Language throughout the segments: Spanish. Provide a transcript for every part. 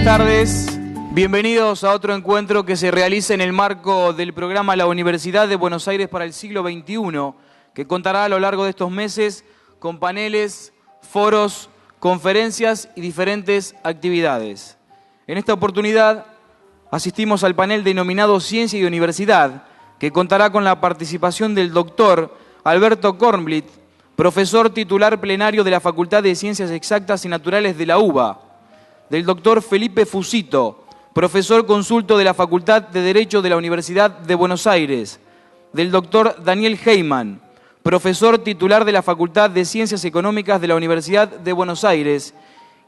tardes, bienvenidos a otro encuentro que se realiza en el marco del programa La Universidad de Buenos Aires para el siglo XXI, que contará a lo largo de estos meses con paneles, foros, conferencias y diferentes actividades. En esta oportunidad asistimos al panel denominado Ciencia y Universidad, que contará con la participación del doctor Alberto Kornblit, profesor titular plenario de la Facultad de Ciencias Exactas y Naturales de la UBA, del doctor Felipe Fusito, profesor consulto de la Facultad de Derecho de la Universidad de Buenos Aires, del doctor Daniel Heyman, profesor titular de la Facultad de Ciencias Económicas de la Universidad de Buenos Aires,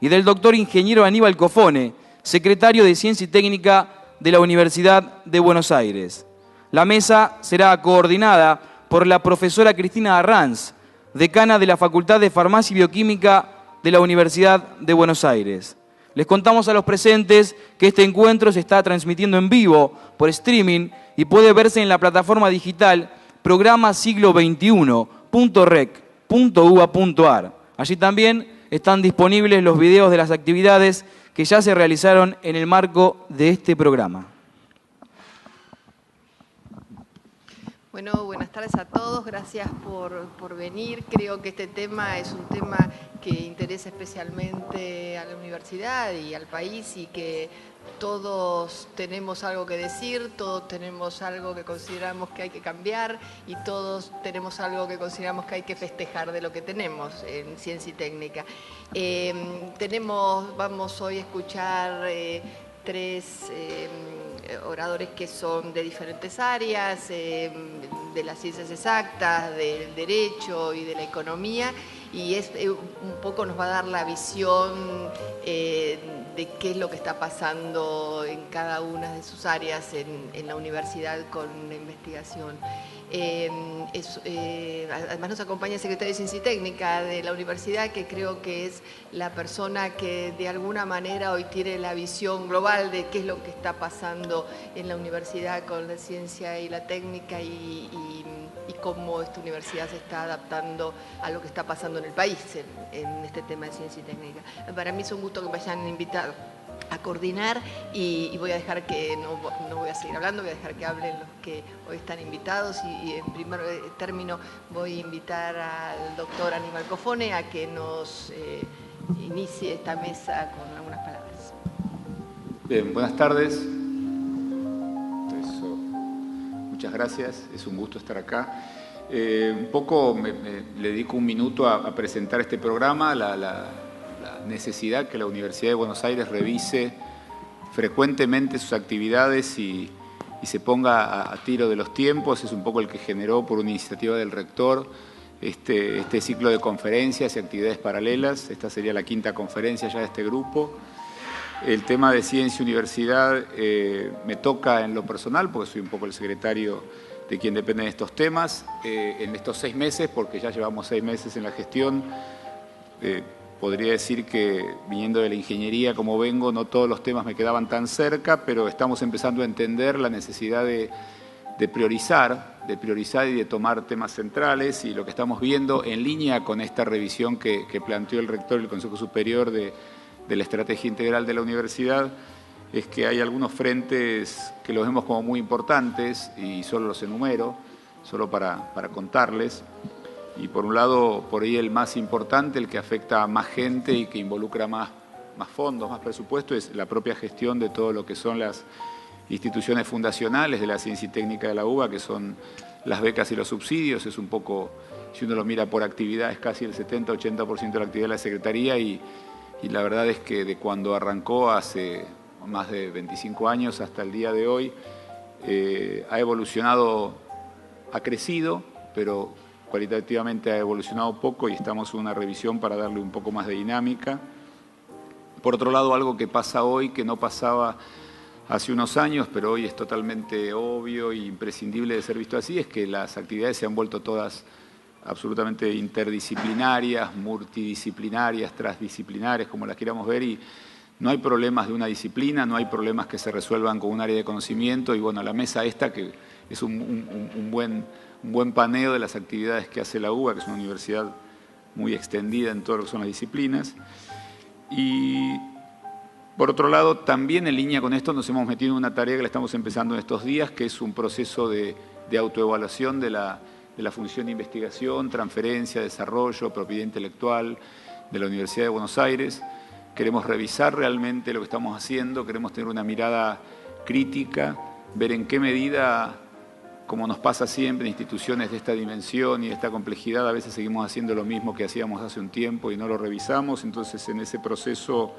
y del doctor ingeniero Aníbal Cofone, secretario de Ciencia y Técnica de la Universidad de Buenos Aires. La mesa será coordinada por la profesora Cristina Arranz, decana de la Facultad de Farmacia y Bioquímica de la Universidad de Buenos Aires. Les contamos a los presentes que este encuentro se está transmitiendo en vivo por streaming y puede verse en la plataforma digital programasiglo21.rec.uba.ar. Allí también están disponibles los videos de las actividades que ya se realizaron en el marco de este programa. Bueno, buenas tardes a todos, gracias por venir. Creo que este tema es un tema que interesa especialmente a la universidad y al país y que todos tenemos algo que decir, todos tenemos algo que consideramos que hay que cambiar y todos tenemos algo que consideramos que hay que festejar de lo que tenemos en ciencia y técnica. Vamos hoy a escuchar tres oradores que son de diferentes áreas, de las ciencias exactas, del derecho y de la economía, y un poco nos va a dar la visión de qué es lo que está pasando en cada una de sus áreas en la universidad con la investigación. Además nos acompaña el secretario de Ciencia y Técnica de la universidad, que creo que es la persona que de alguna manera hoy tiene la visión global de qué es lo que está pasando en la universidad con la ciencia y la técnica y cómo esta universidad se está adaptando a lo que está pasando en el país en este tema de ciencia y técnica. Para mí es un gusto que me hayan invitado a coordinar y voy a dejar que, no voy a seguir hablando, voy a dejar que hablen los que hoy están invitados y en primer término voy a invitar al doctor Aníbal Cofone a que nos inicie esta mesa con algunas palabras. Bien, buenas tardes. Muchas gracias, es un gusto estar acá. Un poco le dedico un minuto a presentar este programa, la necesidad que la Universidad de Buenos Aires revise frecuentemente sus actividades y se ponga a tiro de los tiempos. Es un poco el que generó, por una iniciativa del rector, este ciclo de conferencias y actividades paralelas. Esta sería la quinta conferencia ya de este grupo. El tema de ciencia y universidad me toca en lo personal, porque soy un poco el secretario de quien dependen estos temas. En estos 6 meses, porque ya llevamos 6 meses en la gestión, podría decir que viniendo de la ingeniería como vengo, no todos los temas me quedaban tan cerca, pero estamos empezando a entender la necesidad de priorizar y de tomar temas centrales, y lo que estamos viendo en línea con esta revisión que planteó el rector del Consejo Superior de la Estrategia Integral de la Universidad, es que hay algunos frentes que los vemos como muy importantes y solo los enumero, solo para contarles. Y por un lado, por ahí el más importante, el que afecta a más gente y que involucra más fondos, más presupuesto, es la propia gestión de todo lo que son las instituciones fundacionales de la ciencia y técnica de la UBA, que son las becas y los subsidios. Es un poco, si uno lo mira por actividad, es casi el 70-80% de la actividad de la Secretaría, y la verdad es que de cuando arrancó hace más de 25 años hasta el día de hoy, ha evolucionado, ha crecido, pero cualitativamente ha evolucionado poco, y estamos en una revisión para darle un poco más de dinámica. Por otro lado, algo que pasa hoy que no pasaba hace unos años, pero hoy es totalmente obvio e imprescindible de ser visto así, es que las actividades se han vuelto todas absolutamente interdisciplinarias, multidisciplinarias, transdisciplinarias, como las queramos ver, y no hay problemas de una disciplina, no hay problemas que se resuelvan con un área de conocimiento. Y bueno, la mesa esta, que es un buen paneo de las actividades que hace la UBA, que es una universidad muy extendida en todo lo que son las disciplinas. Y Por otro lado, también en línea con esto nos hemos metido en una tarea que la estamos empezando en estos días, que es un proceso de autoevaluación de la función de investigación, transferencia, desarrollo, propiedad intelectual de la Universidad de Buenos Aires. Queremos revisar realmente lo que estamos haciendo, queremos tener una mirada crítica, ver en qué medida, como nos pasa siempre en instituciones de esta dimensión y de esta complejidad, a veces seguimos haciendo lo mismo que hacíamos hace un tiempo y no lo revisamos. Entonces, en ese proceso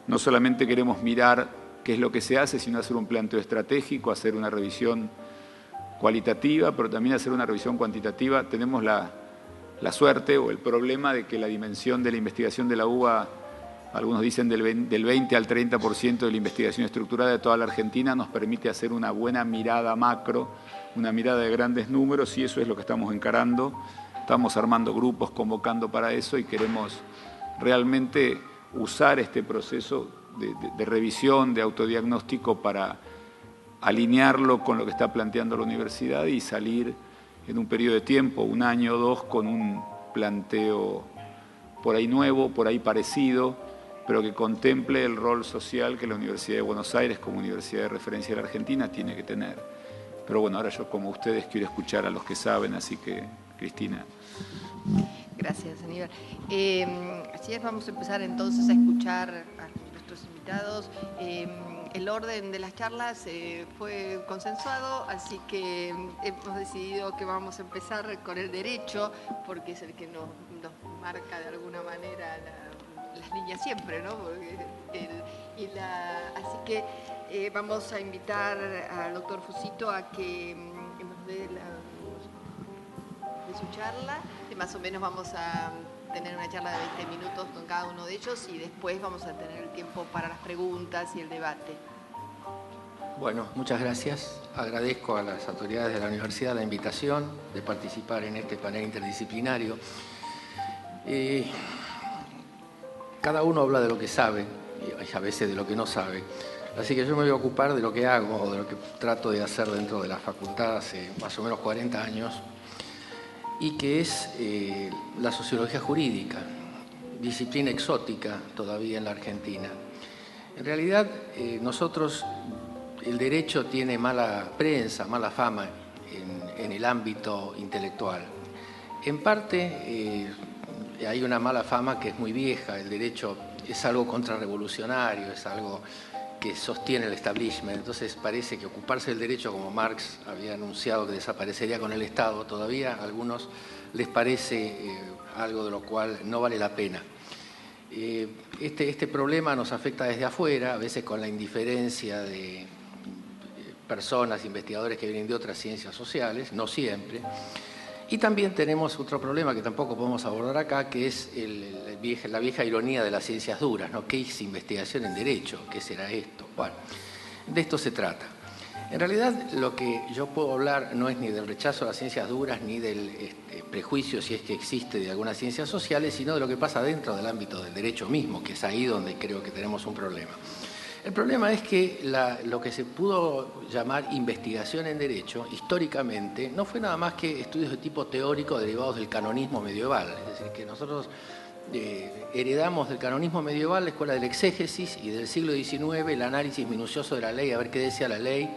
no solamente queremos mirar qué es lo que se hace, sino hacer un planteo estratégico, hacer una revisión cualitativa, pero también hacer una revisión cuantitativa. Tenemos la suerte o el problema de que la dimensión de la investigación de la UBA, algunos dicen del 20 al 30% de la investigación estructurada de toda la Argentina, nos permite hacer una buena mirada macro, una mirada de grandes números, y eso es lo que estamos encarando. Estamos armando grupos, convocando para eso, y queremos realmente usar este proceso de revisión, de autodiagnóstico, para alinearlo con lo que está planteando la universidad y salir en un periodo de tiempo, 1 año o 2, con un planteo por ahí nuevo, por ahí parecido, pero que contemple el rol social que la Universidad de Buenos Aires, como universidad de referencia de la Argentina, tiene que tener. Pero bueno, ahora yo, como ustedes, quiero escuchar a los que saben, así que, Cristina. Gracias, Aníbal. Así es, vamos a empezar entonces a escuchar a nuestros invitados. El orden de las charlas fue consensuado, así que hemos decidido que vamos a empezar con el derecho, porque es el que nos marca de alguna manera las líneas siempre, ¿no? Así que vamos a invitar al doctor Fusito a que nos dé su charla. Más o menos vamos a tener una charla de 20 minutos con cada uno de ellos, y después vamos a tener el tiempo para las preguntas y el debate. Bueno, muchas gracias. Agradezco a las autoridades de la universidad la invitación de participar en este panel interdisciplinario. Cada uno habla de lo que sabe y a veces de lo que no sabe. Así que yo me voy a ocupar de lo que hago o de lo que trato de hacer dentro de la facultad hace más o menos 40 años, y que es la sociología jurídica, disciplina exótica todavía en la Argentina. En realidad, nosotros, el derecho tiene mala prensa, mala fama en el ámbito intelectual. En parte, hay una mala fama que es muy vieja. El derecho es algo contrarrevolucionario, es algo que sostiene el establishment. Entonces parece que ocuparse del derecho, como Marx había anunciado que desaparecería con el Estado, todavía a algunos les parece algo de lo cual no vale la pena. Este problema nos afecta desde afuera, a veces con la indiferencia de personas, investigadores que vienen de otras ciencias sociales, no siempre. Y también tenemos otro problema que tampoco podemos abordar acá, que es la vieja ironía de las ciencias duras, ¿no? ¿Qué es investigación en derecho? ¿Qué será esto? Bueno, de esto se trata. En realidad, lo que yo puedo hablar no es ni del rechazo a las ciencias duras, ni del prejuicio, si es que existe, de algunas ciencias sociales, sino de lo que pasa dentro del ámbito del derecho mismo, que es ahí donde creo que tenemos un problema. El problema es que lo que se pudo llamar investigación en derecho, históricamente, no fue nada más que estudios de tipo teórico derivados del canonismo medieval. Es decir, que nosotros heredamos del canonismo medieval la escuela del exégesis, y del siglo XIX el análisis minucioso de la ley, a ver qué decía la ley,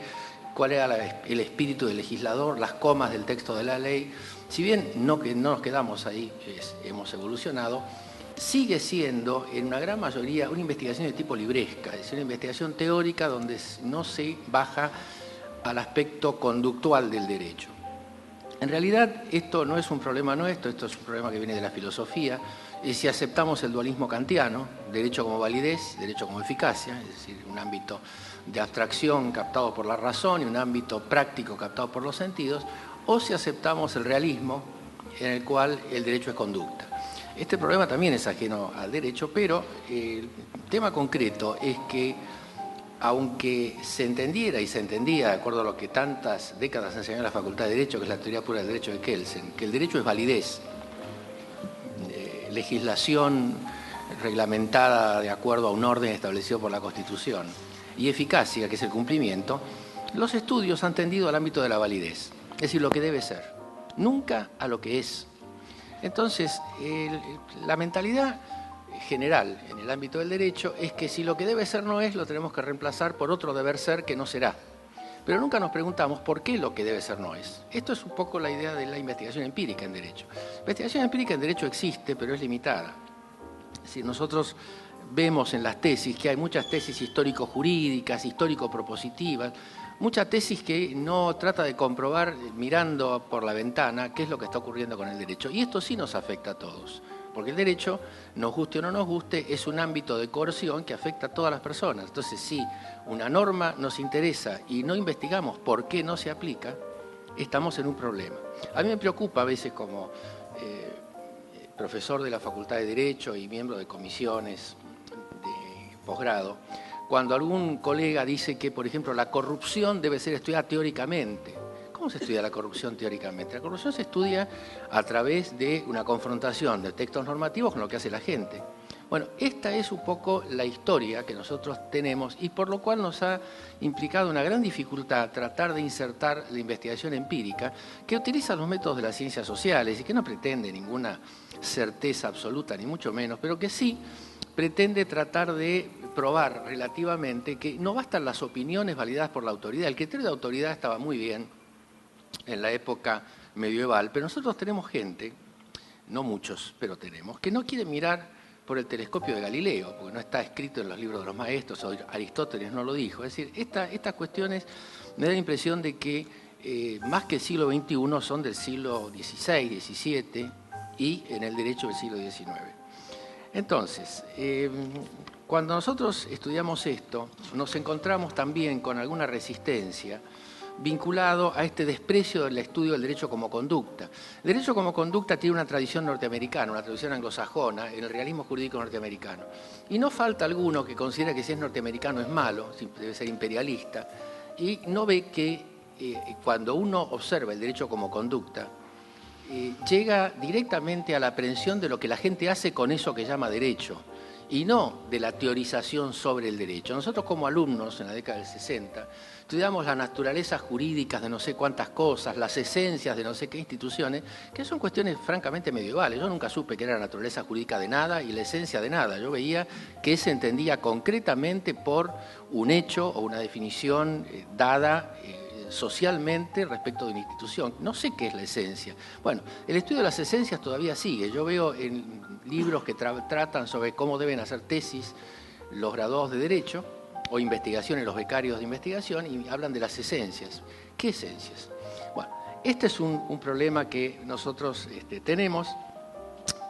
cuál era el espíritu del legislador, las comas del texto de la ley. Si bien no nos quedamos ahí, hemos evolucionado, sigue siendo en una gran mayoría una investigación de tipo libresca, es decir, una investigación teórica donde no se baja al aspecto conductual del derecho. En realidad esto no es un problema nuestro, esto es un problema que viene de la filosofía. Y si aceptamos el dualismo kantiano, derecho como validez, derecho como eficacia, es decir, un ámbito de abstracción captado por la razón y un ámbito práctico captado por los sentidos, o si aceptamos el realismo, en el cual el derecho es conducta. Este problema también es ajeno al derecho, pero el tema concreto es que, aunque se entendiera y se entendía, de acuerdo a lo que tantas décadas enseñó en la Facultad de Derecho, que es la teoría pura del derecho de Kelsen, que el derecho es validez, legislación reglamentada de acuerdo a un orden establecido por la Constitución, y eficacia, que es el cumplimiento, los estudios han tendido al ámbito de la validez, es decir, lo que debe ser, nunca a lo que es. Entonces, la mentalidad general en el ámbito del derecho es que si lo que debe ser no es, lo tenemos que reemplazar por otro deber ser que no será. Pero nunca nos preguntamos por qué lo que debe ser no es. Esto es un poco la idea de la investigación empírica en derecho. La investigación empírica en derecho existe, pero es limitada. Si nosotros vemos en las tesis que hay muchas tesis histórico-jurídicas, histórico-propositivas, mucha tesis que no trata de comprobar mirando por la ventana qué es lo que está ocurriendo con el derecho. Y esto sí nos afecta a todos. Porque el derecho, nos guste o no nos guste, es un ámbito de coerción que afecta a todas las personas. Entonces, si una norma nos interesa y no investigamos por qué no se aplica, estamos en un problema. A mí me preocupa a veces como profesor de la Facultad de Derecho y miembro de comisiones de posgrado, cuando algún colega dice que, por ejemplo, la corrupción debe ser estudiada teóricamente. ¿Cómo se estudia la corrupción teóricamente? La corrupción se estudia a través de una confrontación de textos normativos con lo que hace la gente. Bueno, esta es un poco la historia que nosotros tenemos y por lo cual nos ha implicado una gran dificultad tratar de insertar la investigación empírica que utiliza los métodos de las ciencias sociales y que no pretende ninguna certeza absoluta, ni mucho menos, pero que sí pretende tratar de probar relativamente que no bastan las opiniones validadas por la autoridad. El criterio de autoridad estaba muy bien en la época medieval, pero nosotros tenemos gente, no muchos, pero tenemos, que no quiere mirar por el telescopio de Galileo, porque no está escrito en los libros de los maestros, o Aristóteles no lo dijo. Es decir, estas cuestiones me da la impresión de que más que el siglo XXI son del siglo XVI, XVII y en el derecho del siglo XIX. Entonces, cuando nosotros estudiamos esto, nos encontramos también con alguna resistencia vinculado a este desprecio del estudio del derecho como conducta. El derecho como conducta tiene una tradición norteamericana, una tradición anglosajona, en el realismo jurídico norteamericano. Y no falta alguno que considera que si es norteamericano es malo, debe ser imperialista, y no ve que cuando uno observa el derecho como conducta, llega directamente a la aprehensión de lo que la gente hace con eso que llama derecho, y no de la teorización sobre el derecho. Nosotros como alumnos en la década del 60 estudiamos las naturalezas jurídicas de no sé cuántas cosas, las esencias de no sé qué instituciones, que son cuestiones francamente medievales. Yo nunca supe que era la naturaleza jurídica de nada y la esencia de nada. Yo veía que se entendía concretamente por un hecho o una definición dada socialmente respecto de una institución. No sé qué es la esencia. Bueno, el estudio de las esencias todavía sigue. Yo veo en libros que tratan sobre cómo deben hacer tesis los graduados de Derecho o investigaciones, los becarios de investigación, y hablan de las esencias. ¿Qué esencias? Bueno, este es un problema que nosotros tenemos,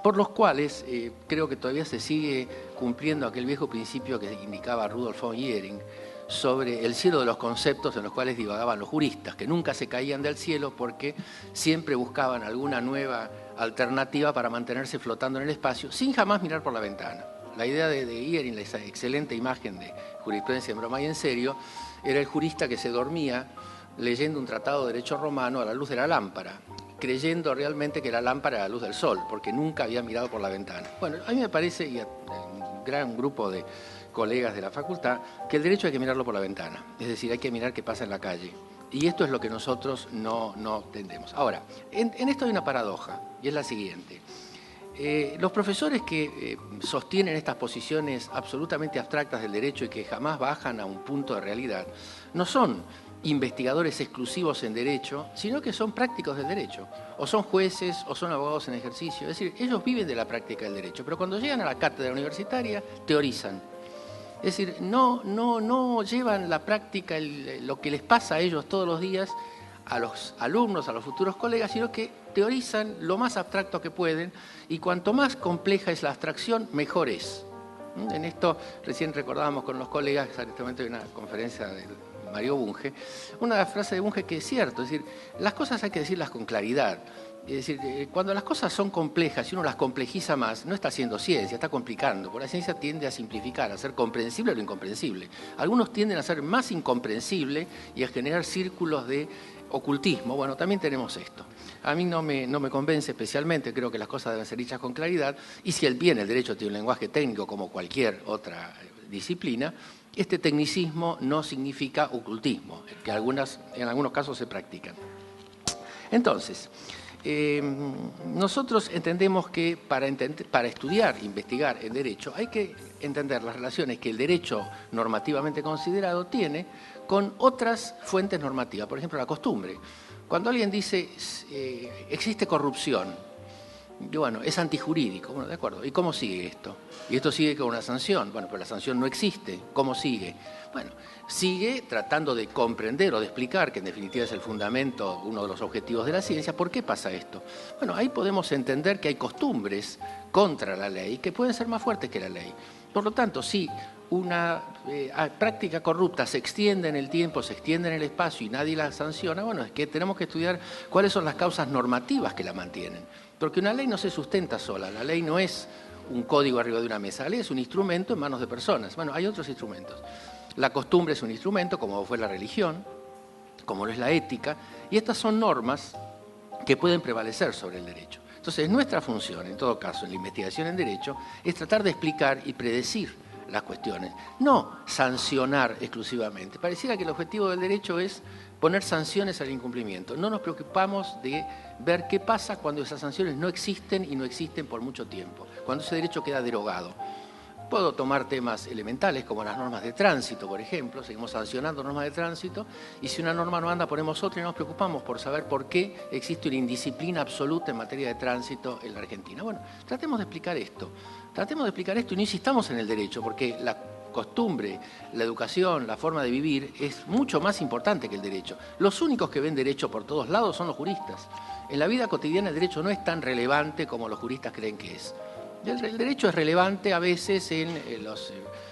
por los cuales creo que todavía se sigue cumpliendo aquel viejo principio que indicaba Rudolf von Jhering sobre el cielo de los conceptos en los cuales divagaban los juristas, que nunca se caían del cielo porque siempre buscaban alguna nueva alternativa para mantenerse flotando en el espacio sin jamás mirar por la ventana. La idea de Jhering, esa excelente imagen de jurisprudencia en broma y en serio, era el jurista que se dormía leyendo un tratado de derecho romano a la luz de la lámpara, creyendo realmente que la lámpara era la luz del sol, porque nunca había mirado por la ventana. Bueno, a mí me parece, y a un gran grupo de colegas de la facultad, que el derecho hay que mirarlo por la ventana, es decir, hay que mirar qué pasa en la calle. Y esto es lo que nosotros no tendemos. Ahora, en esto hay una paradoja, y es la siguiente. Los profesores que sostienen estas posiciones absolutamente abstractas del derecho y que jamás bajan a un punto de realidad, no son investigadores exclusivos en derecho, sino que son prácticos del derecho, o son jueces o son abogados en ejercicio. Es decir, ellos viven de la práctica del derecho, pero cuando llegan a la cátedra universitaria teorizan. Es decir, no llevan la práctica, lo que les pasa a ellos todos los días, a los alumnos, a los futuros colegas, sino que teorizan lo más abstracto que pueden, y cuanto más compleja es la abstracción, mejor es. En esto recién recordábamos con los colegas, exactamente en una conferencia de Mario Bunge, una frase de Bunge que es cierto, es decir, las cosas hay que decirlas con claridad. Es decir, cuando las cosas son complejas y uno las complejiza más, no está haciendo ciencia, está complicando. Porque la ciencia tiende a simplificar, a hacer comprensible lo incomprensible. Algunos tienden a ser más incomprensible y a generar círculos de ocultismo. Bueno, también tenemos esto. A mí no me convence especialmente, creo que las cosas deben ser dichas con claridad, y si el derecho tiene un lenguaje técnico como cualquier otra disciplina, este tecnicismo no significa ocultismo, que en algunos casos se practican. Entonces, Nosotros entendemos que para estudiar, investigar el derecho, hay que entender las relaciones que el derecho normativamente considerado tiene con otras fuentes normativas, por ejemplo, la costumbre. Cuando alguien dice existe corrupción, bueno, es antijurídico, bueno, de acuerdo, ¿y cómo sigue esto? Y esto sigue con una sanción, bueno, pero la sanción no existe, ¿cómo sigue? Bueno, sigue tratando de comprender o de explicar, que en definitiva es el fundamento, uno de los objetivos de la ciencia, ¿por qué pasa esto? Bueno, ahí podemos entender que hay costumbres contra la ley que pueden ser más fuertes que la ley. Por lo tanto, si una práctica corrupta se extiende en el tiempo, se extiende en el espacio y nadie la sanciona, bueno, es que tenemos que estudiar cuáles son las causas normativas que la mantienen. Porque una ley no se sustenta sola, la ley no es un código arriba de una mesa, la ley es un instrumento en manos de personas. Bueno, hay otros instrumentos. La costumbre es un instrumento, como fue la religión, como lo es la ética, y estas son normas que pueden prevalecer sobre el derecho. Entonces, nuestra función, en todo caso, en la investigación en derecho, es tratar de explicar y predecir las cuestiones, no sancionar exclusivamente. Pareciera que el objetivo del derecho es poner sanciones al incumplimiento. No nos preocupamos de ver qué pasa cuando esas sanciones no existen y no existen por mucho tiempo, cuando ese derecho queda derogado. Puedo tomar temas elementales como las normas de tránsito, por ejemplo, seguimos sancionando normas de tránsito y si una norma no anda ponemos otra y nos preocupamos por saber por qué existe una indisciplina absoluta en materia de tránsito en la Argentina. Bueno, tratemos de explicar esto y no insistamos en el derecho porque la costumbre, la educación, la forma de vivir es mucho más importante que el derecho. Los únicos que ven derecho por todos lados son los juristas. En la vida cotidiana el derecho no es tan relevante como los juristas creen que es. El derecho es relevante a veces en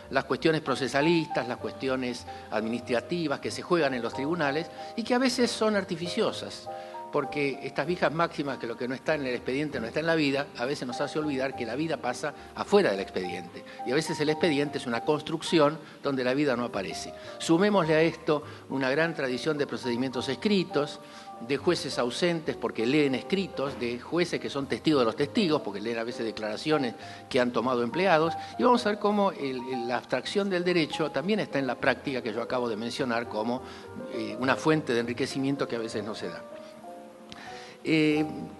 las cuestiones procesalistas, las cuestiones administrativas que se juegan en los tribunales y que a veces son artificiosas, porque estas viejas máximas que lo que no está en el expediente no está en la vida, a veces nos hace olvidar que la vida pasa afuera del expediente y a veces el expediente es una construcción donde la vida no aparece. Sumémosle a esto una gran tradición de procedimientos escritos, de jueces ausentes porque leen escritos, de jueces que son testigos de los testigos porque leen a veces declaraciones que han tomado empleados y vamos a ver cómo la abstracción del derecho también está en la práctica que yo acabo de mencionar como una fuente de enriquecimiento que a veces no se da.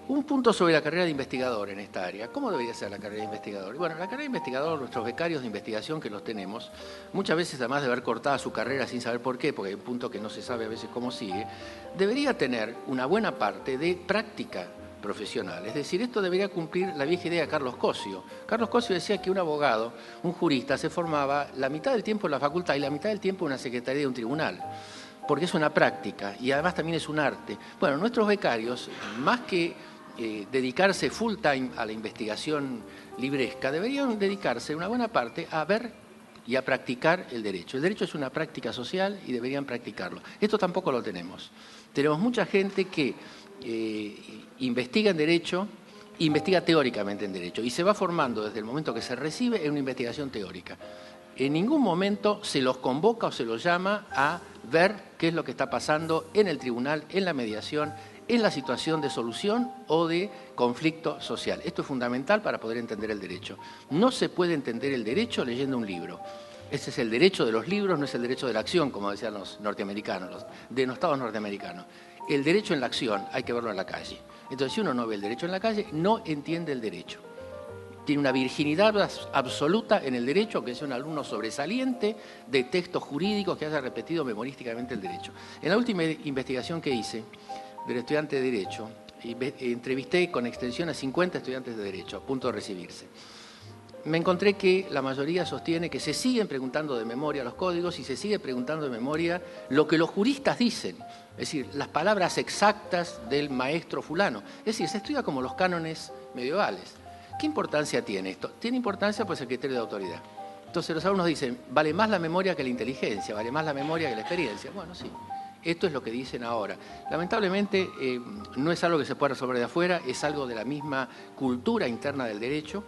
Un punto sobre la carrera de investigador en esta área. ¿Cómo debería ser la carrera de investigador? Bueno, la carrera de investigador, nuestros becarios de investigación que los tenemos, muchas veces además de haber cortado su carrera sin saber por qué, porque hay un punto que no se sabe a veces cómo sigue, debería tener una buena parte de práctica profesional. Es decir, esto debería cumplir la vieja idea de Carlos Cosio. Carlos Cosio decía que un abogado, un jurista, se formaba la mitad del tiempo en la facultad y la mitad del tiempo en una secretaría de un tribunal, porque es una práctica y además también es un arte. Bueno, nuestros becarios, más que dedicarse full time a la investigación libresca, deberían dedicarse una buena parte a ver y a practicar el derecho. El derecho es una práctica social y deberían practicarlo. Esto tampoco lo tenemos. Tenemos mucha gente que investiga en derecho, investiga teóricamente en derecho y se va formando desde el momento que se recibe en una investigación teórica. En ningún momento se los convoca o se los llama a ver qué es lo que está pasando en el tribunal, en la mediación, en la situación de solución o de conflicto social. Esto es fundamental para poder entender el derecho. No se puede entender el derecho leyendo un libro. Ese es el derecho de los libros, no es el derecho de la acción, como decían los norteamericanos, los denostados norteamericanos. El derecho en la acción hay que verlo en la calle. Entonces, si uno no ve el derecho en la calle, no entiende el derecho. Tiene una virginidad absoluta en el derecho, que es un alumno sobresaliente de textos jurídicos que haya repetido memorísticamente el derecho. En la última investigación que hice del estudiante de Derecho, entrevisté con extensión a 50 estudiantes de Derecho a punto de recibirse. Me encontré que la mayoría sostiene que se siguen preguntando de memoria los códigos y se sigue preguntando de memoria lo que los juristas dicen, es decir, las palabras exactas del maestro fulano. Es decir, se estudia como los cánones medievales. ¿Qué importancia tiene esto? Tiene importancia pues el criterio de autoridad. Entonces los alumnos dicen, vale más la memoria que la inteligencia, vale más la memoria que la experiencia. Bueno, sí, esto es lo que dicen ahora. Lamentablemente no es algo que se pueda resolver de afuera, es algo de la misma cultura interna del derecho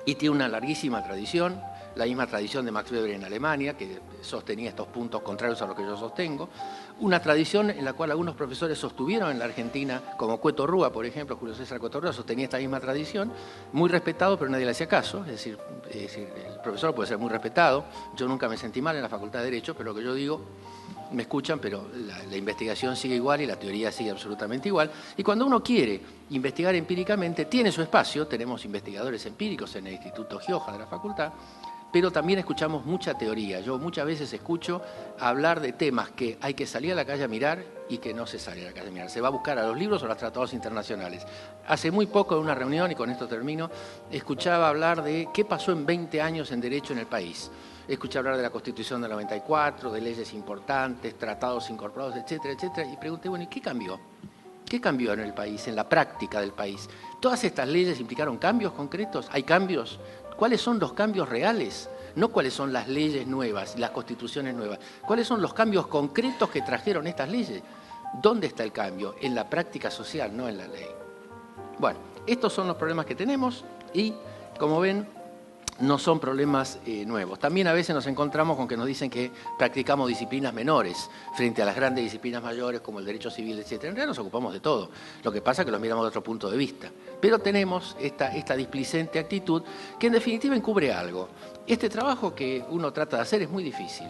y tiene una larguísima tradición, la misma tradición de Max Weber en Alemania, que sostenía estos puntos contrarios a lo que yo sostengo, una tradición en la cual algunos profesores sostuvieron en la Argentina, como Cueto Rúa, por ejemplo, Julio César Cueto Rúa sostenía esta misma tradición, muy respetado, pero nadie le hacía caso, es decir, el profesor puede ser muy respetado, yo nunca me sentí mal en la Facultad de Derecho, pero lo que yo digo me escuchan, pero la investigación sigue igual y la teoría sigue absolutamente igual. Y cuando uno quiere investigar empíricamente, tiene su espacio, tenemos investigadores empíricos en el Instituto Gioja de la facultad, pero también escuchamos mucha teoría. Yo muchas veces escucho hablar de temas que hay que salir a la calle a mirar y que no se sale a la calle a mirar. Se va a buscar a los libros o a los tratados internacionales. Hace muy poco en una reunión, y con esto termino, escuchaba hablar de qué pasó en 20 años en derecho en el país. Escuché hablar de la Constitución del 94, de leyes importantes, tratados incorporados, etcétera, etcétera, y pregunté, bueno, ¿y qué cambió? ¿Qué cambió en el país, en la práctica del país? ¿Todas estas leyes implicaron cambios concretos? ¿Hay cambios? ¿Cuáles son los cambios reales? No cuáles son las leyes nuevas, las constituciones nuevas. ¿Cuáles son los cambios concretos que trajeron estas leyes? ¿Dónde está el cambio? En la práctica social, no en la ley. Bueno, estos son los problemas que tenemos y, como ven, no son problemas nuevos. También a veces nos encontramos con que nos dicen que practicamos disciplinas menores frente a las grandes disciplinas mayores como el derecho civil, etc. En realidad nos ocupamos de todo. Lo que pasa es que los miramos de otro punto de vista. Pero tenemos esta displicente actitud que en definitiva encubre algo. Este trabajo que uno trata de hacer es muy difícil.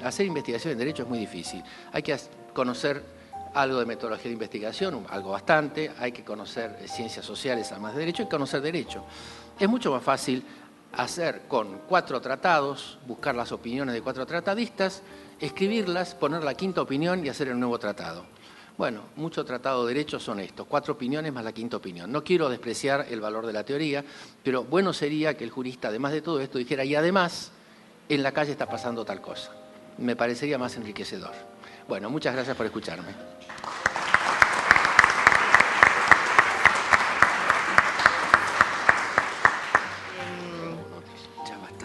Hacer investigación en derecho es muy difícil. Hay que conocer algo de metodología de investigación, algo bastante. Hay que conocer ciencias sociales además de derecho y conocer derecho. Es mucho más fácil hacer con 4 tratados, buscar las opiniones de 4 tratadistas, escribirlas, poner la 5ª opinión y hacer el nuevo tratado. Bueno, muchos tratados de derecho son estos, 4 opiniones más la 5ª opinión. No quiero despreciar el valor de la teoría, pero bueno sería que el jurista, además de todo esto, dijera, y además, en la calle está pasando tal cosa. Me parecería más enriquecedor. Bueno, muchas gracias por escucharme.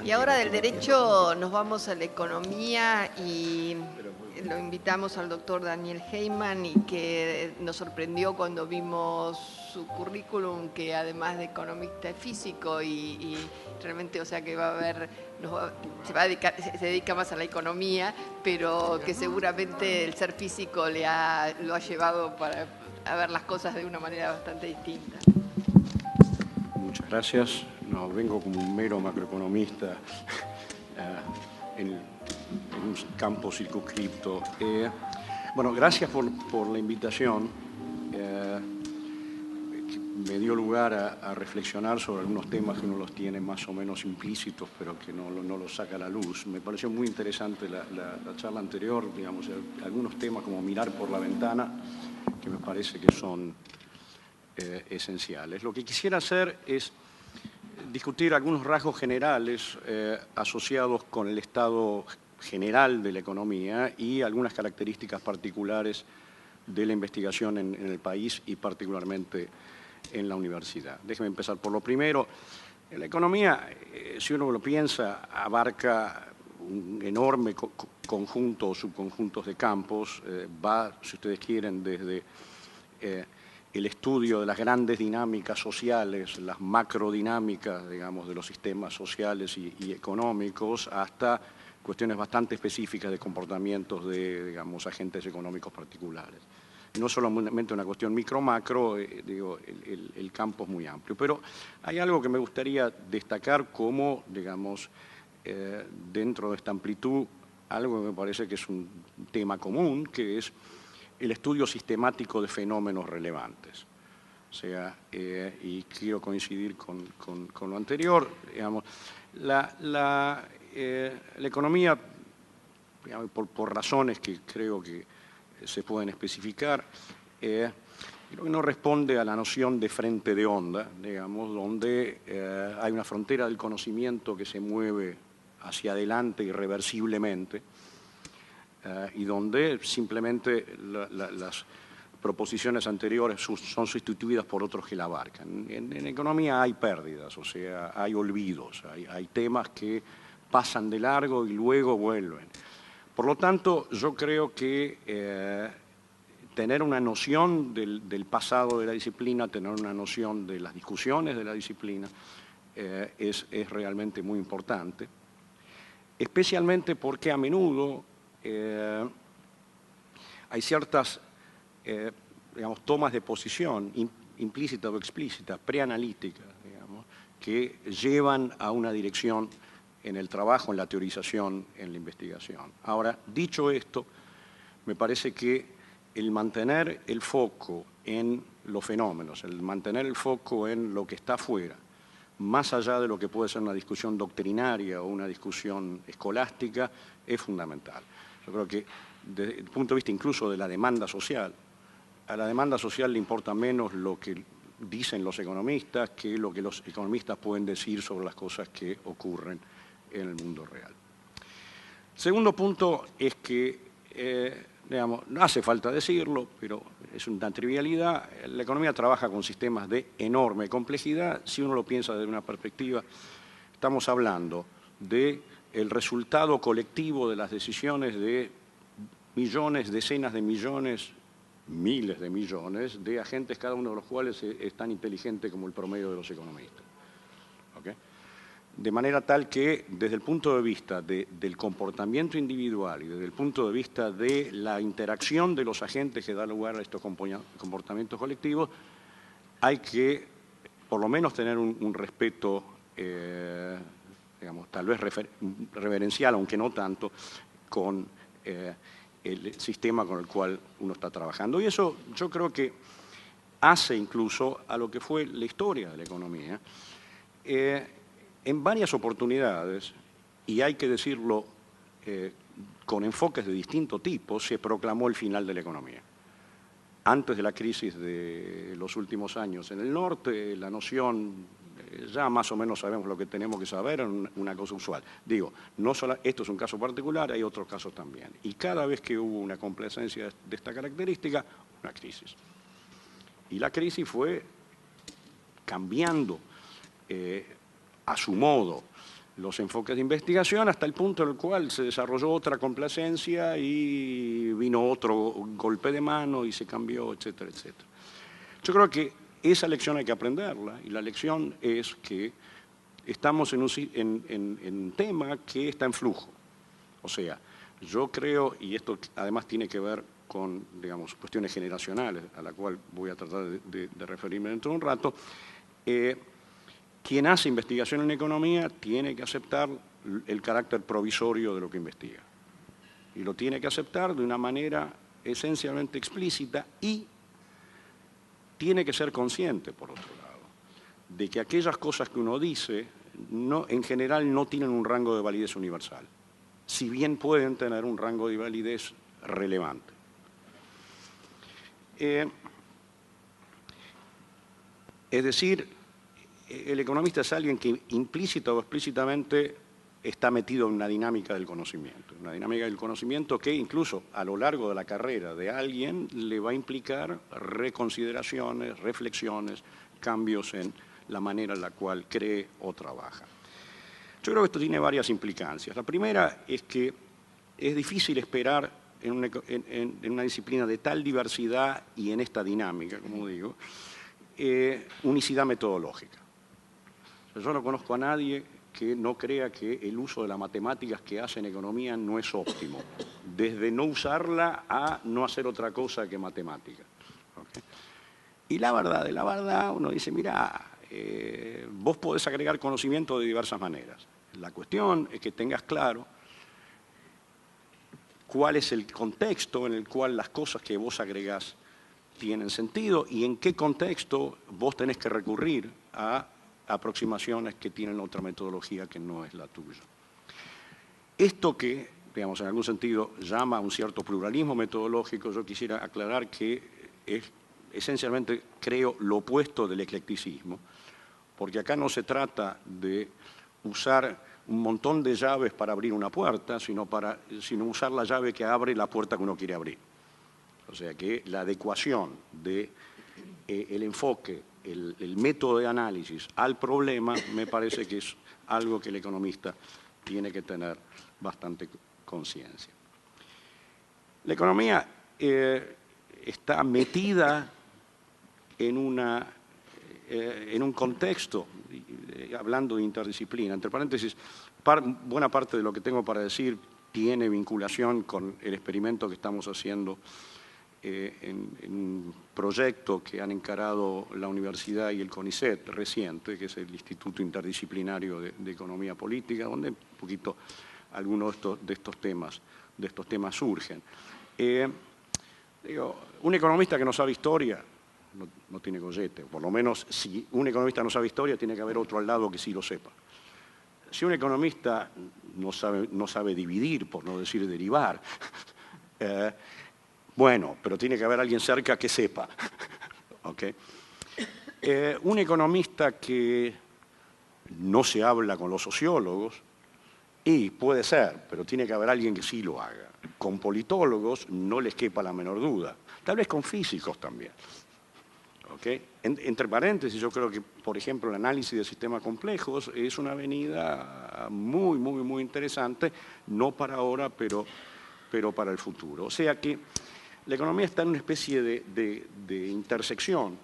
Y ahora del derecho nos vamos a la economía y lo invitamos al doctor Daniel Heyman, y que nos sorprendió cuando vimos su currículum, que además de economista es físico y realmente, o sea, que va a haber, se dedica más a la economía, pero que seguramente el ser físico lo ha llevado a ver las cosas de una manera bastante distinta. Muchas gracias. No, vengo como un mero macroeconomista en un campo circunscripto. Bueno, gracias por la invitación. Me dio lugar a reflexionar sobre algunos temas que uno los tiene más o menos implícitos, pero que no los saca a la luz. Me pareció muy interesante la charla anterior, digamos, algunos temas como mirar por la ventana, que me parece que son esenciales. Lo que quisiera hacer es discutir algunos rasgos generales asociados con el estado general de la economía y algunas características particulares de la investigación en el país y particularmente en la universidad. Déjeme empezar por lo primero. La economía, si uno lo piensa, abarca un enorme conjunto o subconjuntos de campos. Va, si ustedes quieren, desde el estudio de las grandes dinámicas sociales, las macrodinámicas, digamos, de los sistemas sociales y económicos, hasta cuestiones bastante específicas de comportamientos de, digamos, agentes económicos particulares. Y no solamente una cuestión micro-macro, digo, el campo es muy amplio. Pero hay algo que me gustaría destacar como, digamos, dentro de esta amplitud, algo que me parece que es un tema común, que es el estudio sistemático de fenómenos relevantes. O sea, y quiero coincidir con lo anterior, digamos, la economía, digamos, por razones que creo que se pueden especificar, creo que no responde a la noción de frente de onda, digamos, donde hay una frontera del conocimiento que se mueve hacia adelante irreversiblemente, y donde simplemente las proposiciones anteriores son sustituidas por otros que la abarcan. En economía hay pérdidas, o sea, hay olvidos, hay temas que pasan de largo y luego vuelven. Por lo tanto, yo creo que tener una noción del pasado de la disciplina, tener una noción de las discusiones de la disciplina, es realmente muy importante, especialmente porque a menudo hay ciertas digamos, tomas de posición implícitas o explícitas, preanalíticas, digamos, que llevan a una dirección en el trabajo, en la teorización, en la investigación. Ahora, dicho esto, me parece que el mantener el foco en los fenómenos, el mantener el foco en lo que está afuera, más allá de lo que puede ser una discusión doctrinaria o una discusión escolástica, es fundamental. Yo creo que desde el punto de vista incluso de la demanda social, a la demanda social le importa menos lo que dicen los economistas que lo que los economistas pueden decir sobre las cosas que ocurren en el mundo real. Segundo punto es que, digamos, no hace falta decirlo, pero es una trivialidad, la economía trabaja con sistemas de enorme complejidad. Si uno lo piensa desde una perspectiva, estamos hablando del resultado colectivo de las decisiones de millones, decenas de millones, miles de millones de agentes, cada uno de los cuales es tan inteligente como el promedio de los economistas. ¿Okay? De manera tal que, desde el punto de vista del comportamiento individual y desde el punto de vista de la interacción de los agentes que da lugar a estos comportamientos colectivos, hay que, por lo menos, tener un respeto, digamos, tal vez reverencial, aunque no tanto, con el sistema con el cual uno está trabajando. Y eso yo creo que hace incluso a lo que fue la historia de la economía. En varias oportunidades, y hay que decirlo con enfoques de distinto tipo, se proclamó el final de la economía. Antes de la crisis de los últimos años en el norte, la noción, ya más o menos sabemos lo que tenemos que saber, es una cosa usual. Digo, no solo, esto es un caso particular, hay otros casos también. Y cada vez que hubo una complacencia de esta característica, una crisis. Y la crisis fue cambiando a su modo los enfoques de investigación hasta el punto en el cual se desarrolló otra complacencia y vino otro golpe de mano y se cambió, etcétera, etcétera. Yo creo que esa lección hay que aprenderla y la lección es que estamos en un tema que está en flujo. O sea, yo creo, y esto además tiene que ver con, digamos, cuestiones generacionales, a la cual voy a tratar de referirme dentro de un rato, quien hace investigación en economía tiene que aceptar el carácter provisorio de lo que investiga. Y lo tiene que aceptar de una manera esencialmente explícita y tiene que ser consciente, por otro lado, de que aquellas cosas que uno dice en general no tienen un rango de validez universal, si bien pueden tener un rango de validez relevante. Es decir, el economista es alguien que implícita o explícitamente está metido en una dinámica del conocimiento, que incluso a lo largo de la carrera de alguien le va a implicar reconsideraciones, reflexiones, cambios en la manera en la cual cree o trabaja. Yo creo que esto tiene varias implicancias. La primera es que es difícil esperar en una disciplina de tal diversidad y en esta dinámica, como digo, unicidad metodológica. Yo no conozco a nadie que no crea que el uso de las matemáticas que hace en economía no es óptimo, desde no usarla a no hacer otra cosa que matemática. ¿Okay? Y la verdad, uno dice, mira, vos podés agregar conocimiento de diversas maneras. La cuestión es que tengas claro cuál es el contexto en el cual las cosas que vos agregás tienen sentido y en qué contexto vos tenés que recurrir a aproximaciones que tienen otra metodología que no es la tuya. Esto que, digamos, en algún sentido llama a un cierto pluralismo metodológico, yo quisiera aclarar que es esencialmente, creo, lo opuesto del eclecticismo, porque acá no se trata de usar un montón de llaves para abrir una puerta, sino usar la llave que abre la puerta que uno quiere abrir. O sea que la adecuación del enfoque, el método de análisis al problema, me parece que es algo que el economista tiene que tener bastante conciencia. La economía está metida en un contexto, hablando de interdisciplina, entre paréntesis, buena parte de lo que tengo para decir tiene vinculación con el experimento que estamos haciendo en un proyecto que han encarado la universidad y el CONICET reciente, que es el Instituto Interdisciplinario de Economía Política, donde un poquito algunos de estos temas surgen. Un economista que no sabe historia no tiene gollete. Por lo menos, si un economista no sabe historia, tiene que haber otro al lado que sí lo sepa. Si un economista no sabe dividir, por no decir derivar, bueno, pero tiene que haber alguien cerca que sepa. ¿Okay? Un economista que no se habla con los sociólogos, y puede ser, pero tiene que haber alguien que sí lo haga. Con politólogos no les quepa la menor duda. Tal vez con físicos también. ¿Okay? Entre paréntesis, yo creo que, por ejemplo, el análisis de sistemas complejos es una avenida muy, muy, muy interesante, no para ahora, pero para el futuro. O sea que la economía está en una especie de intersección